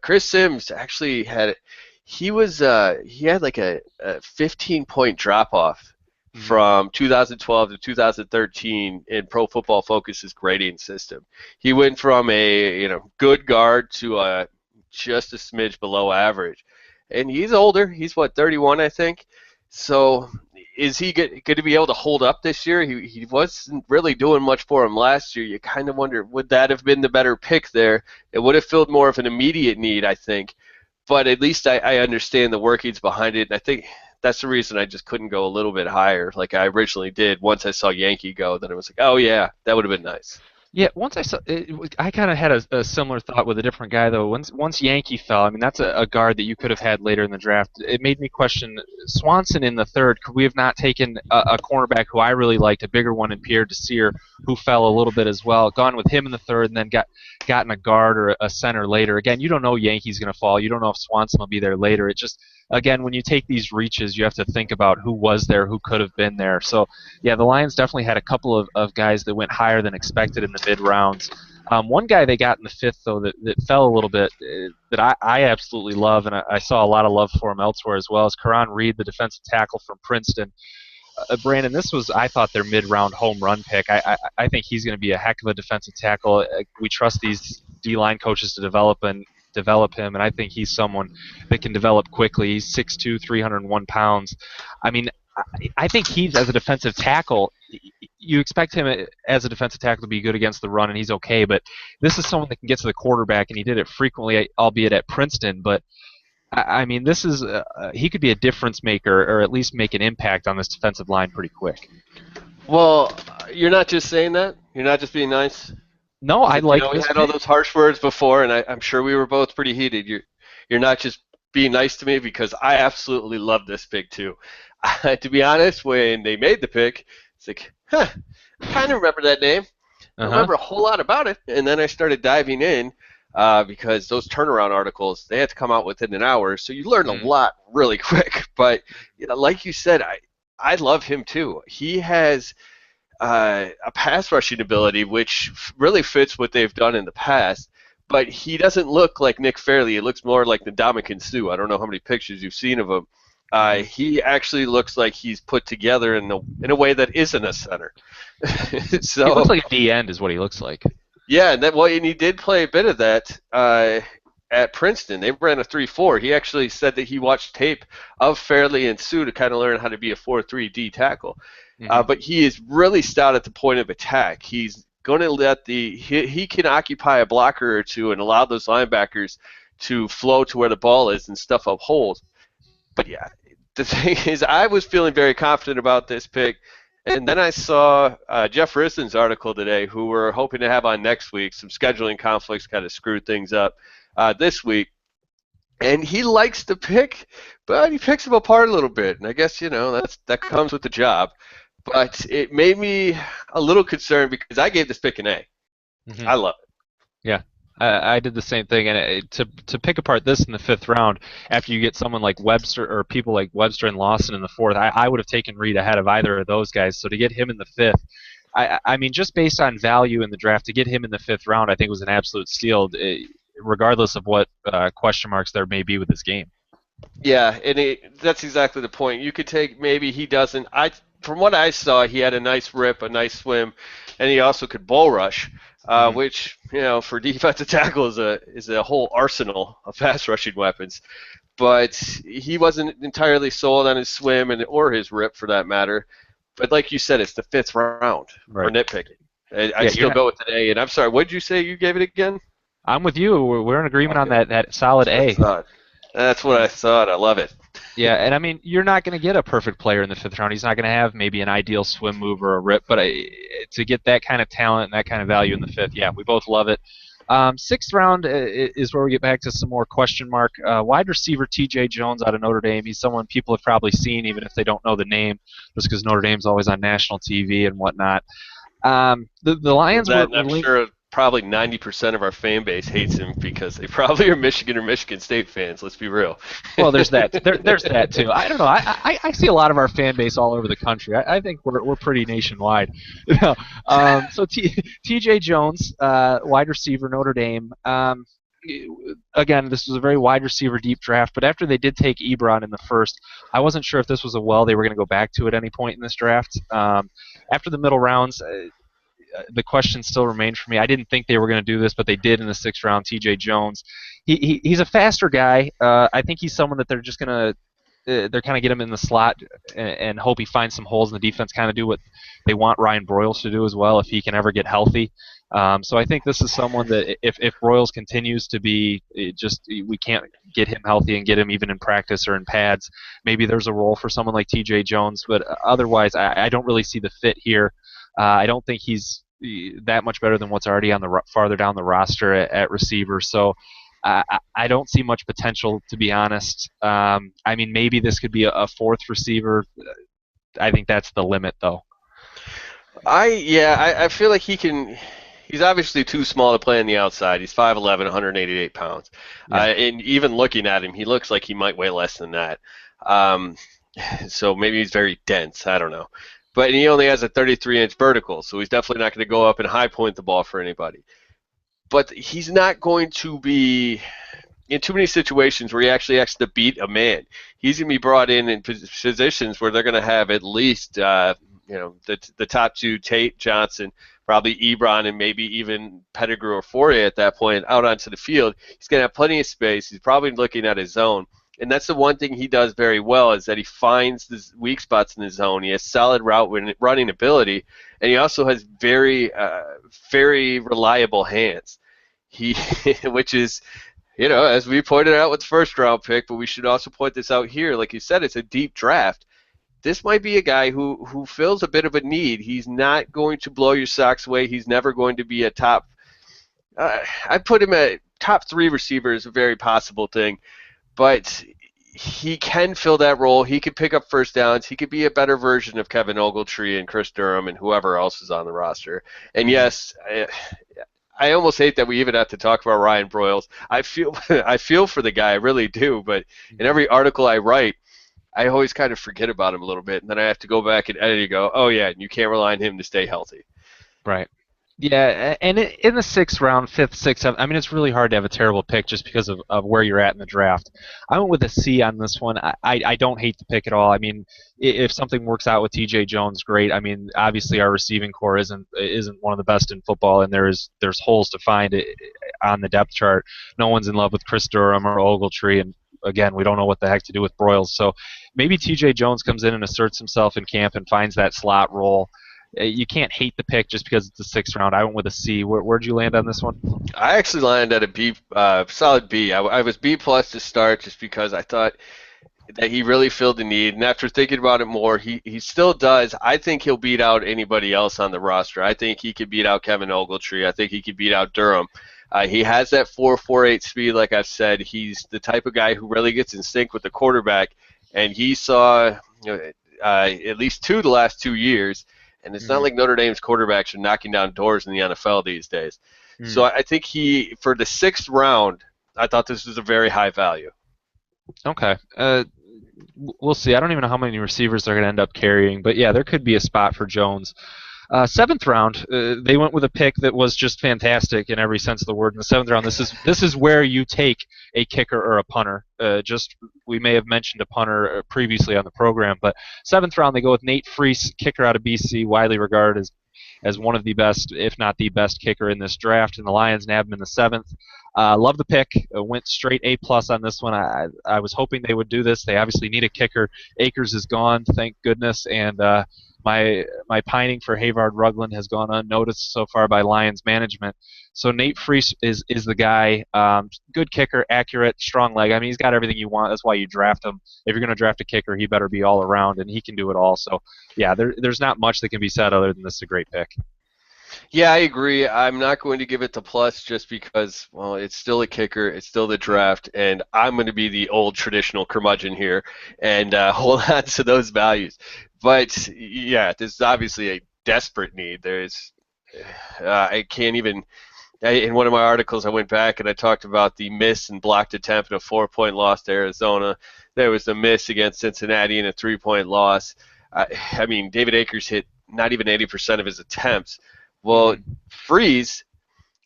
Chris Sims actually he had like a 15-point drop off Hmm. from 2012 to 2013 in Pro Football Focus's grading system. He went from a good guard to just a smidge below average, and he's older. He's what 31, I think. So is he going to be able to hold up this year? He wasn't really doing much for him last year. You kind of wonder, would that have been the better pick there? It would have filled more of an immediate need, I think. But at least I understand the workings behind it, and I think that's the reason I just couldn't go a little bit higher like I originally did. Once I saw Yankee go, then it was like, oh yeah, that would have been nice. Yeah, once I saw it, I kind of had a similar thought with a different guy though. Once Yankee fell, I mean that's a guard that you could have had later in the draft. It made me question Swanson in the third. Could we have not taken a cornerback who I really liked, a bigger one in Pierre Desir, who fell a little bit as well? Gone with him in the third, and then gotten a guard or a center later. Again, you don't know Yankee's going to fall. You don't know if Swanson will be there later. It just again when you take these reaches, you have to think about who was there, who could have been there. So yeah, the Lions definitely had a couple of guys that went higher than expected in the mid rounds. One guy they got in the fifth, though, that fell a little bit, that I absolutely love, and I saw a lot of love for him elsewhere as well, is Karan Reed, the defensive tackle from Princeton. Brandon, this was, I thought, their mid round home run pick. I think he's going to be a heck of a defensive tackle. We trust these D line coaches to develop him, and I think he's someone that can develop quickly. He's 6'2", 301 pounds. I mean, I think he's as a defensive tackle. You expect him as a defensive tackle to be good against the run, and he's okay. But this is someone that can get to the quarterback, and he did it frequently, albeit at Princeton. But I mean, this is he could be a difference maker, or at least make an impact on this defensive line pretty quick. Well, you're not just saying that. You're not just being nice. No, I You like know, we this had all pick. those harsh words before, and I'm sure we were both pretty heated. You're not just being nice to me because I absolutely love this pick too. To be honest, when they made the pick, it's like, huh, I kind of remember that name. I don't Uh-huh. remember a whole lot about it, and then I started diving in because those turnaround articles they had to come out within an hour, so you learn a Mm. lot really quick. But you know, like you said, I love him too. He has a pass rushing ability, which really fits what they've done in the past. But he doesn't look like Nick Fairley. He looks more like the Ndamukong Suh. I don't know how many pictures you've seen of him. Hmm. He actually looks like he's put together in a way that isn't a center. He looks So like a D end is what he looks like. yeah, and he did play a bit of that at Princeton. They ran a 3-4. He actually said that he watched tape of Fairley and Suh to kind of learn how to be a 4-3 D tackle. Hmm. But he is really stout at the point of attack. He's going to let he can occupy a blocker or two and allow those linebackers to flow to where the ball is and stuff up holes. But yeah, the thing is, I was feeling very confident about this pick. And then I saw Jeff Risden's article today, who we're hoping to have on next week. Some scheduling conflicts kind of screwed things up this week. And he likes to pick, but he picks them apart a little bit. And I guess, you know, that comes with the job. But it made me a little concerned because I gave this pick an A. Hmm. I love it. Yeah, I did the same thing, and to pick apart this in the fifth round after you get someone like Webster or people like Webster and Lawson in the fourth, I would have taken Reed ahead of either of those guys. So to get him in the fifth, I mean, just based on value in the draft, to get him in the fifth round, I think was an absolute steal, regardless of what question marks there may be with this game. Yeah, and that's exactly the point. You could take maybe he doesn't. From what I saw, he had a nice rip, a nice swim, and he also could bull rush, Hmm. which you know for defensive tackle is a whole arsenal of pass rushing weapons. But he wasn't entirely sold on his swim or his rip for that matter. But like you said, it's the fifth round for Right. nitpicking. I'd Yeah, you're still not. go with an A. And I'm sorry, what did you say you gave it again? I'm with you. We're in agreement on Okay, that solid that's what I A. thought. That's what I thought. I love it. Yeah, and I mean, you're not going to get a perfect player in the fifth round. He's not going to have maybe an ideal swim move or a rip, but to get that kind of talent and that kind of value in the fifth, yeah, we both love it. Sixth round is where we get back to some more question mark. Wide receiver T.J. Jones out of Notre Dame. He's someone people have probably seen, even if they don't know the name, just because Notre Dame's always on national TV and whatnot. The Lions That, and were I'm linked. sure probably 90% of our fan base hates him because they probably are Michigan or Michigan State fans. Let's be real. Well, there's that. There's that too. I don't know. I see a lot of our fan base all over the country. I think we're pretty nationwide. You know? So T.J. Jones, wide receiver, Notre Dame. Again, this was a very wide receiver deep draft, but after they did take Ebron in the first, I wasn't sure if this was a well they were going to go back to at any point in this draft. After the middle rounds, the question still remained for me. I didn't think they were going to do this, but they did in the sixth round. T.J. Jones, he's a faster guy. I think he's someone that they're just going to they're kind of get him in the slot and hope he finds some holes in the defense. Kind of do what they want Ryan Broyles to do as well if he can ever get healthy. So I think this is someone that if Broyles continues to be just we can't get him healthy and get him even in practice or in pads, maybe there's a role for someone like T.J. Jones. But otherwise, I don't really see the fit here. I don't think he's that much better than what's already on the farther down the roster at receiver. So I don't see much potential, to be honest. I mean, maybe this could be a fourth receiver. I think that's the limit, though. I feel like he can. He's obviously too small to play on the outside. He's 5'11", 188 pounds. Yeah. And even looking at him, he looks like he might weigh less than that. Um, so maybe he's very dense. I don't know. But he only has a 33-inch vertical, so he's definitely not going to go up and high point the ball for anybody. But he's not going to be in too many situations where he actually has to beat a man. He's going to be brought in positions where they're going to have at least the top two, Tate, Johnson, probably Ebron, and maybe even Pettigrew or Fourier at that point out onto the field. He's going to have plenty of space. He's probably looking at his zone. And that's the one thing he does very well is that he finds the weak spots in his zone. He has solid route running ability, and he also has very, very reliable hands. Which is, as we pointed out with the first round pick, but we should also point this out here. Like you said, it's a deep draft. this might be a guy who fills a bit of a need. He's not going to blow your socks away. He's never going to be a top. I put him at top 3 receiver is a very possible thing, but he can fill that role. He could pick up first downs. He could be a better version of Kevin Ogletree and Chris Durham and whoever else is on the roster. And yes, I almost hate that we even have to talk about Ryan Broyles. I feel I feel for the guy, I really do. But in every article I write, I always kind of forget about him a little bit, and then I have to go back and edit and go, oh yeah, you can't rely on him to stay healthy. Right. Yeah, and in the 6th round, 5th, 6th, 7th, I mean, it's really hard to have a terrible pick just because of where you're at in the draft. I went with a C on this one. I don't hate the pick at all. I mean, if something works out with T.J. Jones, great. I mean, obviously our receiving core isn't one of the best in football, and there's holes to find on the depth chart. No one's in love with Chris Durham or Ogletree, and again, we don't know what the heck to do with Broyles. So maybe T.J. Jones comes in and asserts himself in camp and finds that slot role. You can't hate the pick just because it's the 6th round. I went with a C. Where'd you land on this one? I actually landed at a B, solid B. I was B plus to start just because I thought that he really filled the need. And after thinking about it more, he still does. I think he'll beat out anybody else on the roster. I think he could beat out Kevin Ogletree. I think he could beat out Durham. He has that 4.48 speed, like I've said. He's the type of guy who really gets in sync with the quarterback. And he saw at least 2 the last 2 years. And it's not like Notre Dame's quarterbacks are knocking down doors in the NFL these days. So I think for the 6th round, I thought this was a very high value. Okay. We'll see. I don't even know how many receivers they're going to end up carrying. But, yeah, there could be a spot for Jones. 7th round, they went with a pick that was just fantastic in every sense of the word. In the 7th round, this is where you take a kicker or a punter. We may have mentioned a punter previously on the program, but 7th round they go with Nate Freese, kicker out of BC, widely regarded as one of the best, if not the best kicker in this draft. And the Lions nabbed him in the 7th. Love the pick. Went straight A+ on this one. I was hoping they would do this. They obviously need a kicker. Akers is gone, thank goodness, and my pining for Havard Rugland has gone unnoticed so far by Lions management. So Nate Freese is the guy. Good kicker, accurate, strong leg. I mean, he's got everything you want. That's why you draft him. If you're going to draft a kicker, he better be all around, and he can do it all. So, yeah, there's not much that can be said other than this is a great pick. Yeah, I agree. I'm not going to give it the plus just because, well, it's still a kicker, it's still the draft, and I'm going to be the old traditional curmudgeon here and hold on to those values. But, yeah, this is obviously a desperate need. I can't even – in one of my articles, I went back and I talked about the miss and blocked attempt in a 4-point loss to Arizona. There was a miss against Cincinnati and a 3-point loss. I mean, David Akers hit not even 80% of his attempts. Well, Freese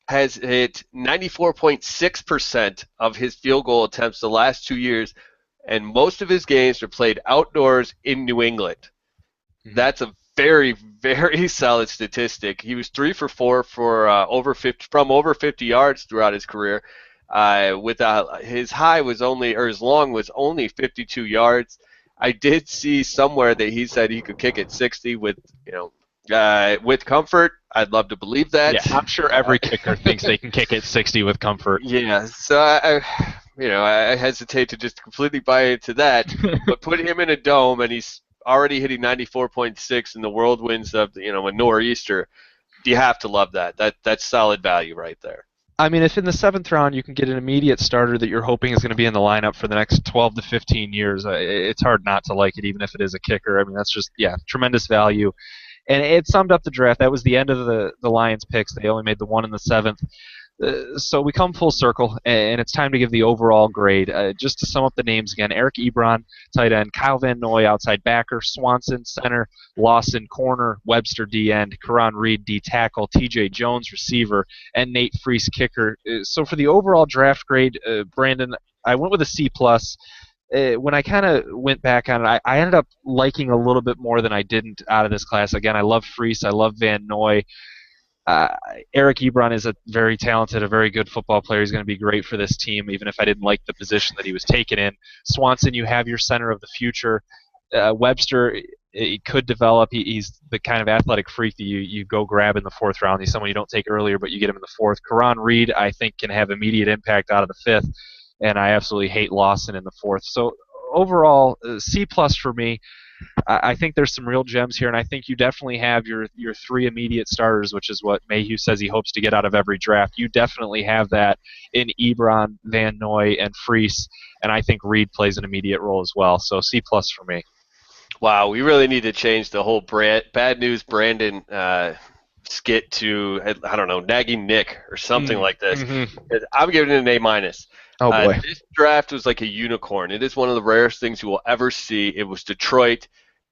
has hit 94.6% of his field goal attempts the last 2 years, and most of his games are played outdoors in New England. That's a very, very solid statistic. He was 3 for 4 for over 50 yards throughout his career. His high was only, or his long was only 52 yards. I did see somewhere that he said he could kick it 60 with comfort. I'd love to believe that. Yeah, I'm sure every kicker thinks they can kick it 60 with comfort. Yeah, so I hesitate to just completely buy into that. But put him in a dome, and he's already hitting 94.6 in the whirlwinds of a nor'easter. You have to love that. That's solid value right there. I mean, if in the 7th round you can get an immediate starter that you're hoping is going to be in the lineup for the next 12 to 15 years, it's hard not to like it, even if it is a kicker. I mean, that's just, tremendous value. And it summed up the draft. That was the end of the Lions picks. They only made the one in the 7th. So we come full circle, and it's time to give the overall grade. Just to sum up the names again: Eric Ebron, tight end; Kyle Van Noy, outside backer; Swanson, center; Lawson, corner; Webster, D end; Karan Reed, D tackle; T.J. Jones, receiver; and Nate Freese, kicker. So for the overall draft grade, Brandon, I went with a C+. When I kind of went back on it, I ended up liking a little bit more than I didn't out of this class. Again, I love Freese. I love Van Noy. Eric Ebron is a very talented, a very good football player. He's going to be great for this team, even if I didn't like the position that he was taken in. Swanson, you have your center of the future. Webster, he could develop. He's the kind of athletic freak that you go grab in the 4th round. He's someone you don't take earlier, but you get him in the 4th. Karan Reed, I think, can have immediate impact out of the 5th. And I absolutely hate Lawson in the 4th. So overall, C+ for me. I think there's some real gems here, and I think you definitely have your three immediate starters, which is what Mayhew says he hopes to get out of every draft. You definitely have that in Ebron, Van Noy, and Freese, and I think Reed plays an immediate role as well. So C+ for me. Wow, we really need to change the whole bad news Brandon skit to, I don't know, nagging Nick or something like this. I'm giving it an A-. Oh boy. This draft was like a unicorn. It is one of the rarest things you will ever see. It was Detroit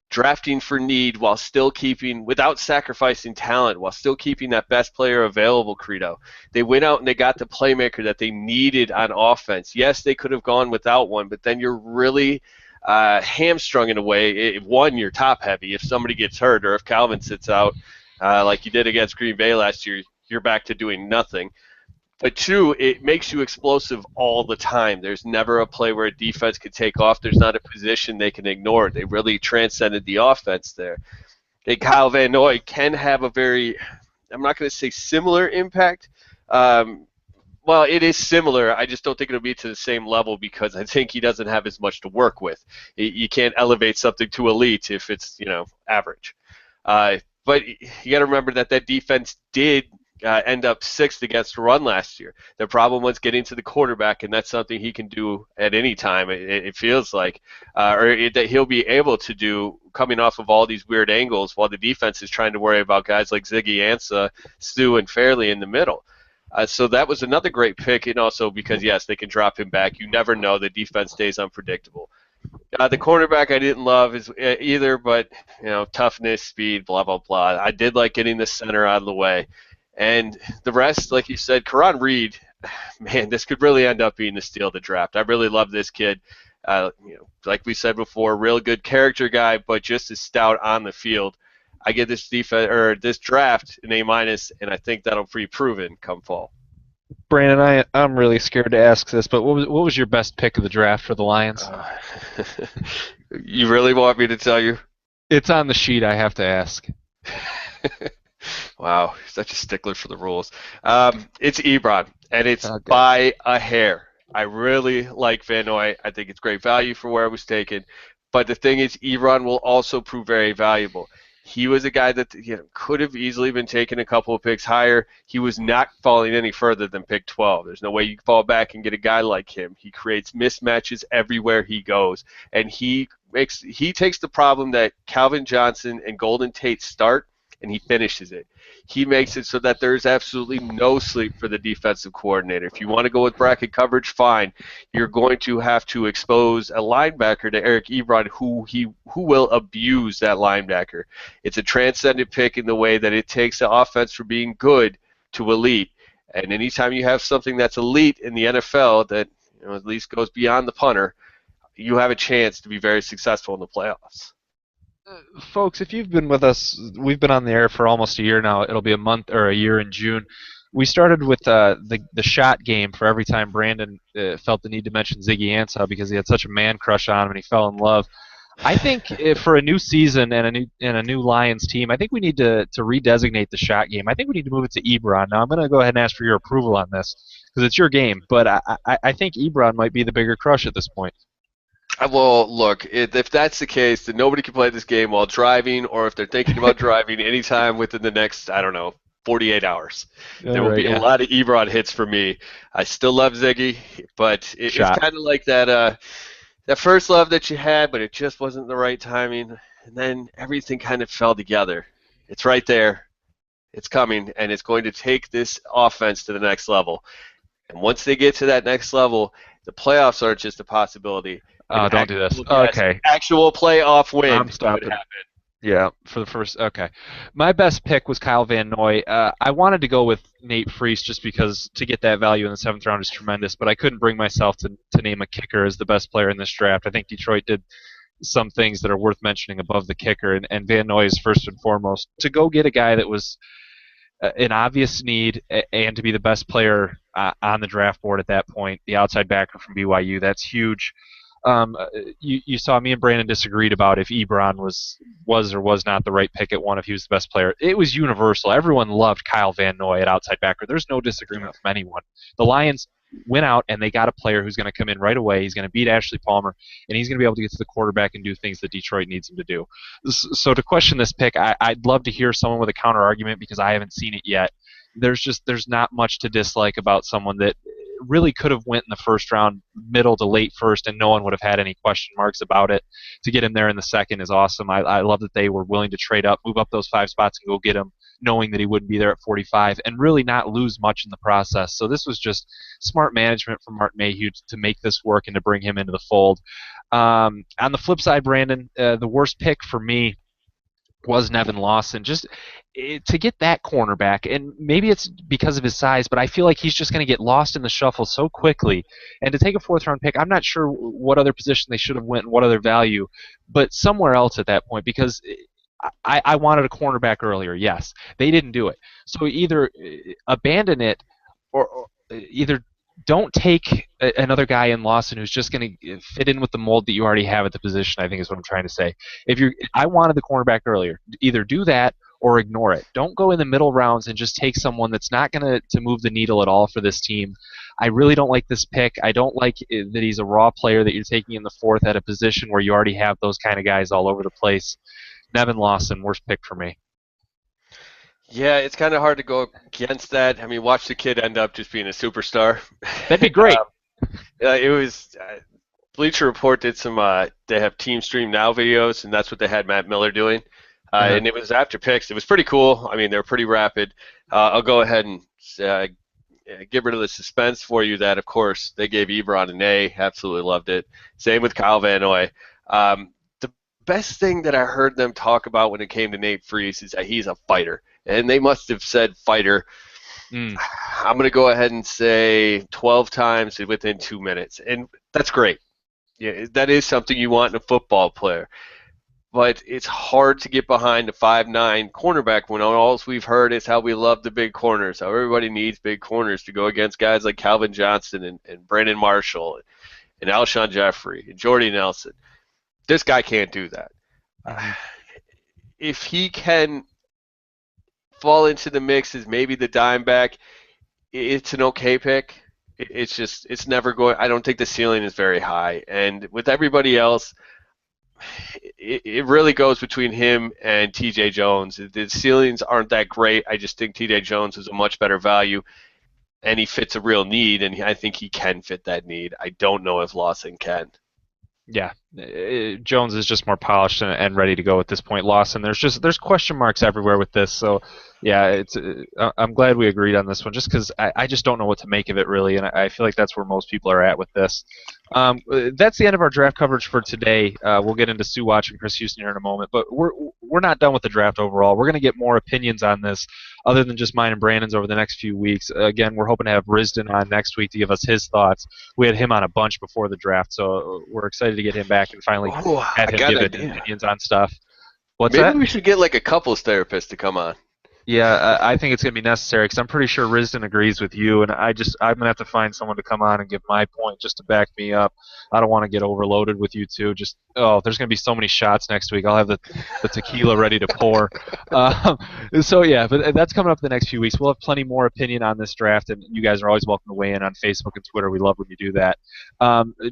drafting for need while still keeping, without sacrificing talent, while still keeping that best player available, Credo. They went out and they got the playmaker that they needed on offense. Yes, they could have gone without one, but then you're really hamstrung in a way. One, you're top heavy. If somebody gets hurt or if Calvin sits out like you did against Green Bay last year, you're back to doing nothing. But two, it makes you explosive all the time. There's never a play where a defense could take off. There's not a position they can ignore. They really transcended the offense there. And Kyle Van Noy can have a very, I'm not going to say similar impact. Well, it is similar. I just don't think it'll be to the same level because I think he doesn't have as much to work with. You can't elevate something to elite if it's, average. But you got to remember that defense did end up sixth against the run last year. The problem was getting to the quarterback, and that's something he can do at any time, it feels like, that he'll be able to do coming off of all these weird angles while the defense is trying to worry about guys like Ziggy Ansah, Stu, and Fairley in the middle. So that was another great pick, and also because, yes, they can drop him back. You never know. The defense stays unpredictable. The cornerback I didn't love either, but, toughness, speed, blah, blah, blah. I did like getting the center out of the way. And the rest, like you said, Karan Reed, man, this could really end up being the steal of the draft. I really love this kid. Like we said before, real good character guy, but just as stout on the field. I get this this draft an A-, and I think that'll be proven come fall. Brandon, I'm really scared to ask this, but what was your best pick of the draft for the Lions? You really want me to tell you? It's on the sheet. I have to ask. Wow, such a stickler for the rules. It's Ebron, and it's by a hair. I really like Van Noy. I think it's great value for where it was taken. But the thing is, Ebron will also prove very valuable. He was a guy that could have easily been taken a couple of picks higher. He was not falling any further than pick 12. There's no way you can fall back and get a guy like him. He creates mismatches everywhere he goes, and he takes the problem that Calvin Johnson and Golden Tate start, and he finishes it. He makes it so that there's absolutely no sleep for the defensive coordinator. If you want to go with bracket coverage, fine. You're going to have to expose a linebacker to Eric Ebron who will abuse that linebacker. It's a transcendent pick in the way that it takes the offense from being good to elite. And anytime you have something that's elite in the NFL that at least goes beyond the punter, you have a chance to be very successful in the playoffs. Folks, if you've been with us, we've been on the air for almost a year now. It'll be a month or a year in June. We started with the shot game for every time Brandon felt the need to mention Ziggy Ansah because he had such a man crush on him and he fell in love. I think for a new season and a new Lions team, I think we need to redesignate the shot game. I think we need to move it to Ebron. Now I'm going to go ahead and ask for your approval on this because it's your game, but I think Ebron might be the bigger crush at this point. Well, look, if that's the case, then nobody can play this game while driving, or if they're thinking about driving anytime within the next, 48 hours. There will be a lot of Ebron hits for me. I still love Ziggy, but it's kind of like that first love that you had, but it just wasn't the right timing, and then everything kind of fell together. It's right there. It's coming, and it's going to take this offense to the next level. And once they get to that next level, the playoffs aren't just a possibility. Oh, don't do this. Okay. Actual playoff win. I'm stopping. Yeah, for the first. Okay. My best pick was Kyle Van Noy. I wanted to go with Nate Freese just because to get that value in the 7th round is tremendous, but I couldn't bring myself to name a kicker as the best player in this draft. I think Detroit did some things that are worth mentioning above the kicker, and Van Noy is first and foremost. To go get a guy that was an obvious need and to be the best player on the draft board at that point, the outside backer from BYU, that's huge. You saw me and Brandon disagreed about if Ebron was or was not the right pick at 1 if he was the best player. It was universal. Everyone loved Kyle Van Noy at outside backer. There's no disagreement from anyone. The Lions went out and they got a player who's going to come in right away. He's going to beat Ashley Palmer, and he's going to be able to get to the quarterback and do things that Detroit needs him to do. So to question this pick, I'd love to hear someone with a counter argument because I haven't seen it yet. There's not much to dislike about someone that really could have went in the first round, middle to late first, and no one would have had any question marks about it. To get him there in the second is awesome. I love that they were willing to trade up, move up those 5 spots, and go get him, knowing that he wouldn't be there at 45, and really not lose much in the process. So this was just smart management from Martin Mayhew to make this work and to bring him into the fold. On the flip side, Brandon, the worst pick for me was Nevin Lawson. Just to get that cornerback, and maybe it's because of his size, but I feel like he's just going to get lost in the shuffle so quickly. And to take a 4th-round pick, I'm not sure what other position they should have went and what other value, but somewhere else at that point, because I wanted a cornerback earlier. Yes, they didn't do it. So either abandon it, or either don't take another guy in Lawson who's just going to fit in with the mold that you already have at the position, I think is what I'm trying to say. I wanted the cornerback earlier. Either do that or ignore it. Don't go in the middle rounds and just take someone that's not going to move the needle at all for this team. I really don't like this pick. I don't like that he's a raw player that you're taking in the 4th at a position where you already have those kind of guys all over the place. Nevin Lawson, worst pick for me. Yeah, it's kind of hard to go against that. I mean, watch the kid end up just being a superstar. That'd be great. It was Bleacher Report did some. They have Team Stream Now videos, and that's what they had Matt Miller doing. And it was after picks. It was pretty cool. I mean, they're pretty rapid. I'll go ahead and get rid of the suspense for you. That, of course, they gave Ebron an A. Absolutely loved it. Same with Kyle Van Noy. The best thing that I heard them talk about when it came to Nate Freese is that he's a fighter. And they must have said fighter. I'm going to go ahead and say 12 times within 2 minutes. And that's great. Yeah, that is something you want in a football player. But it's hard to get behind a 5'9" cornerback when all we've heard is how we love the big corners, how everybody needs big corners to go against guys like Calvin Johnson and Brandon Marshall and Alshon Jeffrey and Jordy Nelson. This guy can't do that. If he can fall into the mix as maybe the dime back, it's an okay pick. It's never going. I don't think the ceiling is very high. And with everybody else, it really goes between him and TJ Jones. The ceilings aren't that great. I just think TJ Jones is a much better value, and he fits a real need, and I think he can fit that need. I don't know if Lawson can. Yeah, Jones is just more polished and ready to go at this point. Lawson, there's question marks everywhere with this. So, yeah, I'm glad we agreed on this one, just because I just don't know what to make of it really, and I feel like that's where most people are at with this. That's the end of our draft coverage for today. We'll get into Sue Watch and Chris Houston here in a moment, but we're not done with the draft overall. We're going to get more opinions on this, other than just mine and Brandon's, over the next few weeks. Again, we're hoping to have Risden on next week to give us his thoughts. We had him on a bunch before the draft, so we're excited to get him back and finally have him give opinions on stuff. Maybe we should get like a couples therapist to come on. Yeah, I think it's going to be necessary because I'm pretty sure Risden agrees with you, and I'm going to have to find someone to come on and give my point just to back me up. I don't want to get overloaded with you two. There's going to be so many shots next week. I'll have the tequila ready to pour. So, yeah, but that's coming up in the next few weeks. We'll have plenty more opinion on this draft, and you guys are always welcome to weigh in on Facebook and Twitter. We love when you do that.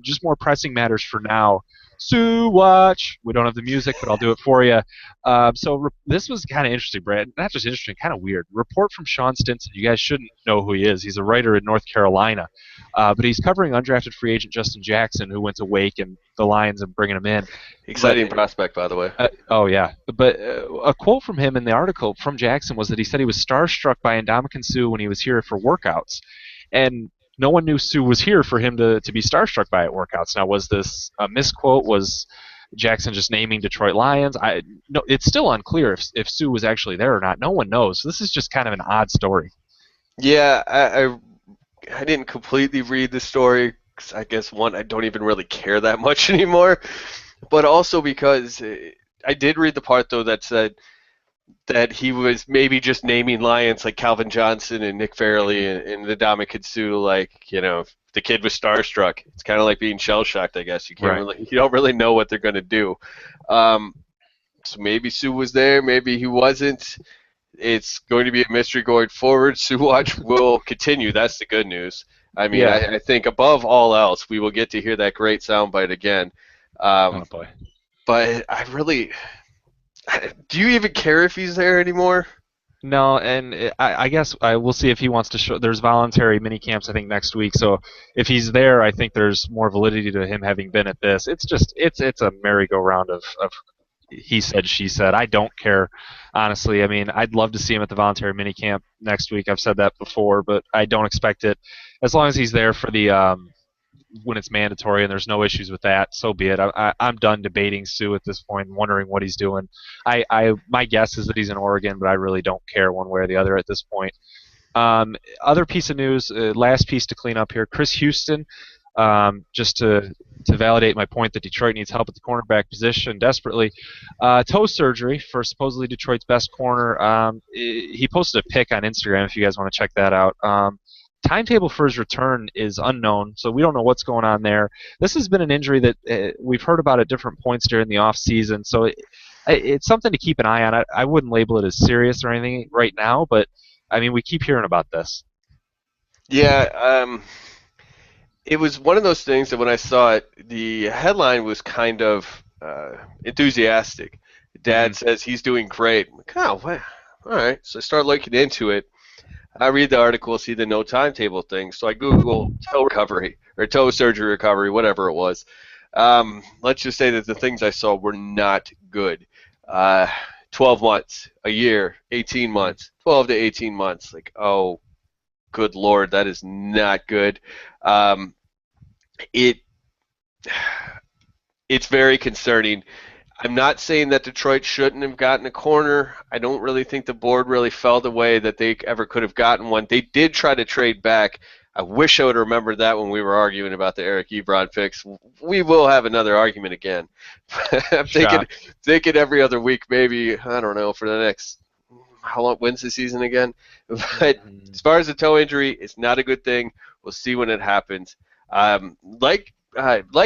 Just more pressing matters for now. Sue Watch. We don't have the music, but I'll do it for you. This was kind of interesting, Brad. Not just interesting, kind of weird. Report from Sean Stinson. You guys shouldn't know who he is. He's a writer in North Carolina, but he's covering undrafted free agent Justin Jackson, who went to Wake and the Lions and bringing him in. Exciting prospect, by the way. Oh yeah, but a quote from him in the article from Jackson was that he said he was starstruck by Ndamukong Suh when he was here for workouts, and no one knew Sue was here for him to be starstruck by at workouts. Now, was this a misquote? Was Jackson just naming Detroit Lions? No, it's still unclear if Sue was actually there or not. No one knows. So this is just kind of an odd story. Yeah, I didn't completely read the story because I guess, one, I don't even really care that much anymore, but also because I did read the part, though, that said that he was maybe just naming Lions like Calvin Johnson and Nick Fairley and Ndamukong Suh, like, the kid was starstruck. It's kind of like being shell-shocked, I guess. You don't really know what they're going to do. So maybe Sue was there, maybe he wasn't. It's going to be a mystery going forward. Suwatch will continue. That's the good news. I mean, Yeah. I think above all else, we will get to hear that great soundbite again. Oh boy. But do you even care if he's there anymore? No, and I guess I will see if he wants to show. There's voluntary mini camps I think next week, so if he's there, I think there's more validity to him having been at this. It's just it's a merry-go-round of he said, she said. I don't care, honestly. I mean, I'd love to see him at the voluntary minicamp next week. I've said that before, but I don't expect it. As long as he's there for the when it's mandatory and there's no issues with that, so be it. I'm done debating Sue at this point and wondering what he's doing. My guess is that he's in Oregon, but I really don't care one way or the other at this point. Other piece of news, last piece to clean up here. Chris Houston, just to validate my point that Detroit needs help at the cornerback position desperately. Toe surgery for supposedly Detroit's best corner. He posted a pic on Instagram if you guys want to check that out. Timetable for his return is unknown, so we don't know what's going on there. This has been an injury that we've heard about at different points during the off season, so it's something to keep an eye on. I wouldn't label it as serious or anything right now, but I mean we keep hearing about this. Yeah, it was one of those things that when I saw it, the headline was kind of enthusiastic. Dad says he's doing great. I'm like, oh, wow. All right. So I start looking into it. I read the article, see the no timetable thing. So I Google toe recovery or toe surgery recovery, whatever it was. Let's just say that the things I saw were not good. 12 months, a year, 18 months, 12 to 18 months. Like, oh, good Lord, that is not good. It's very concerning. I'm not saying that Detroit shouldn't have gotten a corner. I don't really think the board really felt a way that they ever could have gotten one. They did try to trade back. I wish I would have remembered that when we were arguing about the Eric Ebron picks. We will have another argument again. I'm thinking every other week, maybe, I don't know, for the next, how long, when's the season again? But as far as the toe injury, it's not a good thing. We'll see when it happens. Like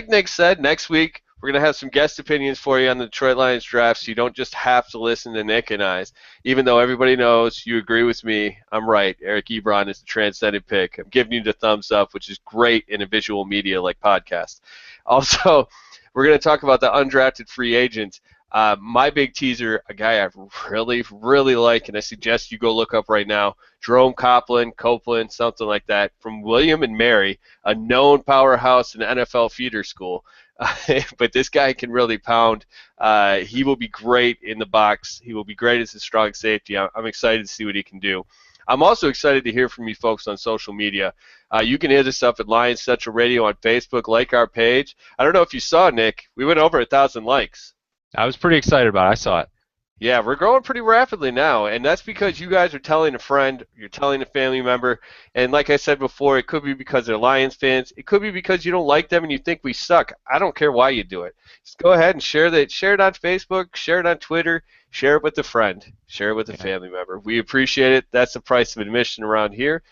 Nick said, next week we're going to have some guest opinions for you on the Detroit Lions draft, so you don't just have to listen to Nick and I. Even though everybody knows you agree with me, I'm right. Eric Ebron is the transcendent pick. I'm giving you the thumbs up, which is great in a visual media like podcast. Also, we're going to talk about the undrafted free agents. My big teaser, a guy I really, really like, and I suggest you go look up right now, Jerome Copeland, something like that, from William and Mary, a known powerhouse in NFL feeder school. But this guy can really pound. He will be great in the box. He will be great as a strong safety. I'm excited to see what he can do. I'm also excited to hear from you folks on social media. You can hit us up at Lions Central Radio on Facebook, like our page. I don't know if you saw, Nick, we went over 1,000 likes. I was pretty excited about it. I saw it. Yeah, we're growing pretty rapidly now, and that's because you guys are telling a friend, you're telling a family member, and like I said before, it could be because they're Lions fans. It could be because you don't like them and you think we suck. I don't care why you do it. Just go ahead and share it on Facebook, share it on Twitter, share it with a friend, share it with a family member. We appreciate it. That's the price of admission around here.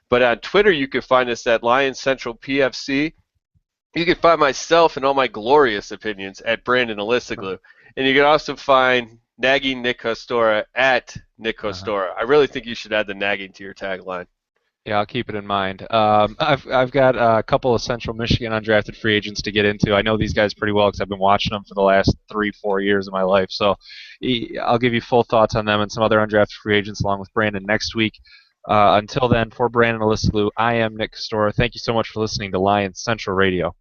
But on Twitter, you can find us at Lions Central PFC. You can find myself and all my glorious opinions at Brandon Elistiglu. And you can also find nagging Nick Kostora at Nick Kostora. I really think you should add the nagging to your tagline. Yeah, I'll keep it in mind. I've got a couple of Central Michigan undrafted free agents to get into. I know these guys pretty well because I've been watching them for the last 3-4 years of my life. So I'll give you full thoughts on them and some other undrafted free agents along with Brandon next week. Until then, for Brandon Elistiglu, I am Nick Kostora. Thank you so much for listening to Lions Central Radio.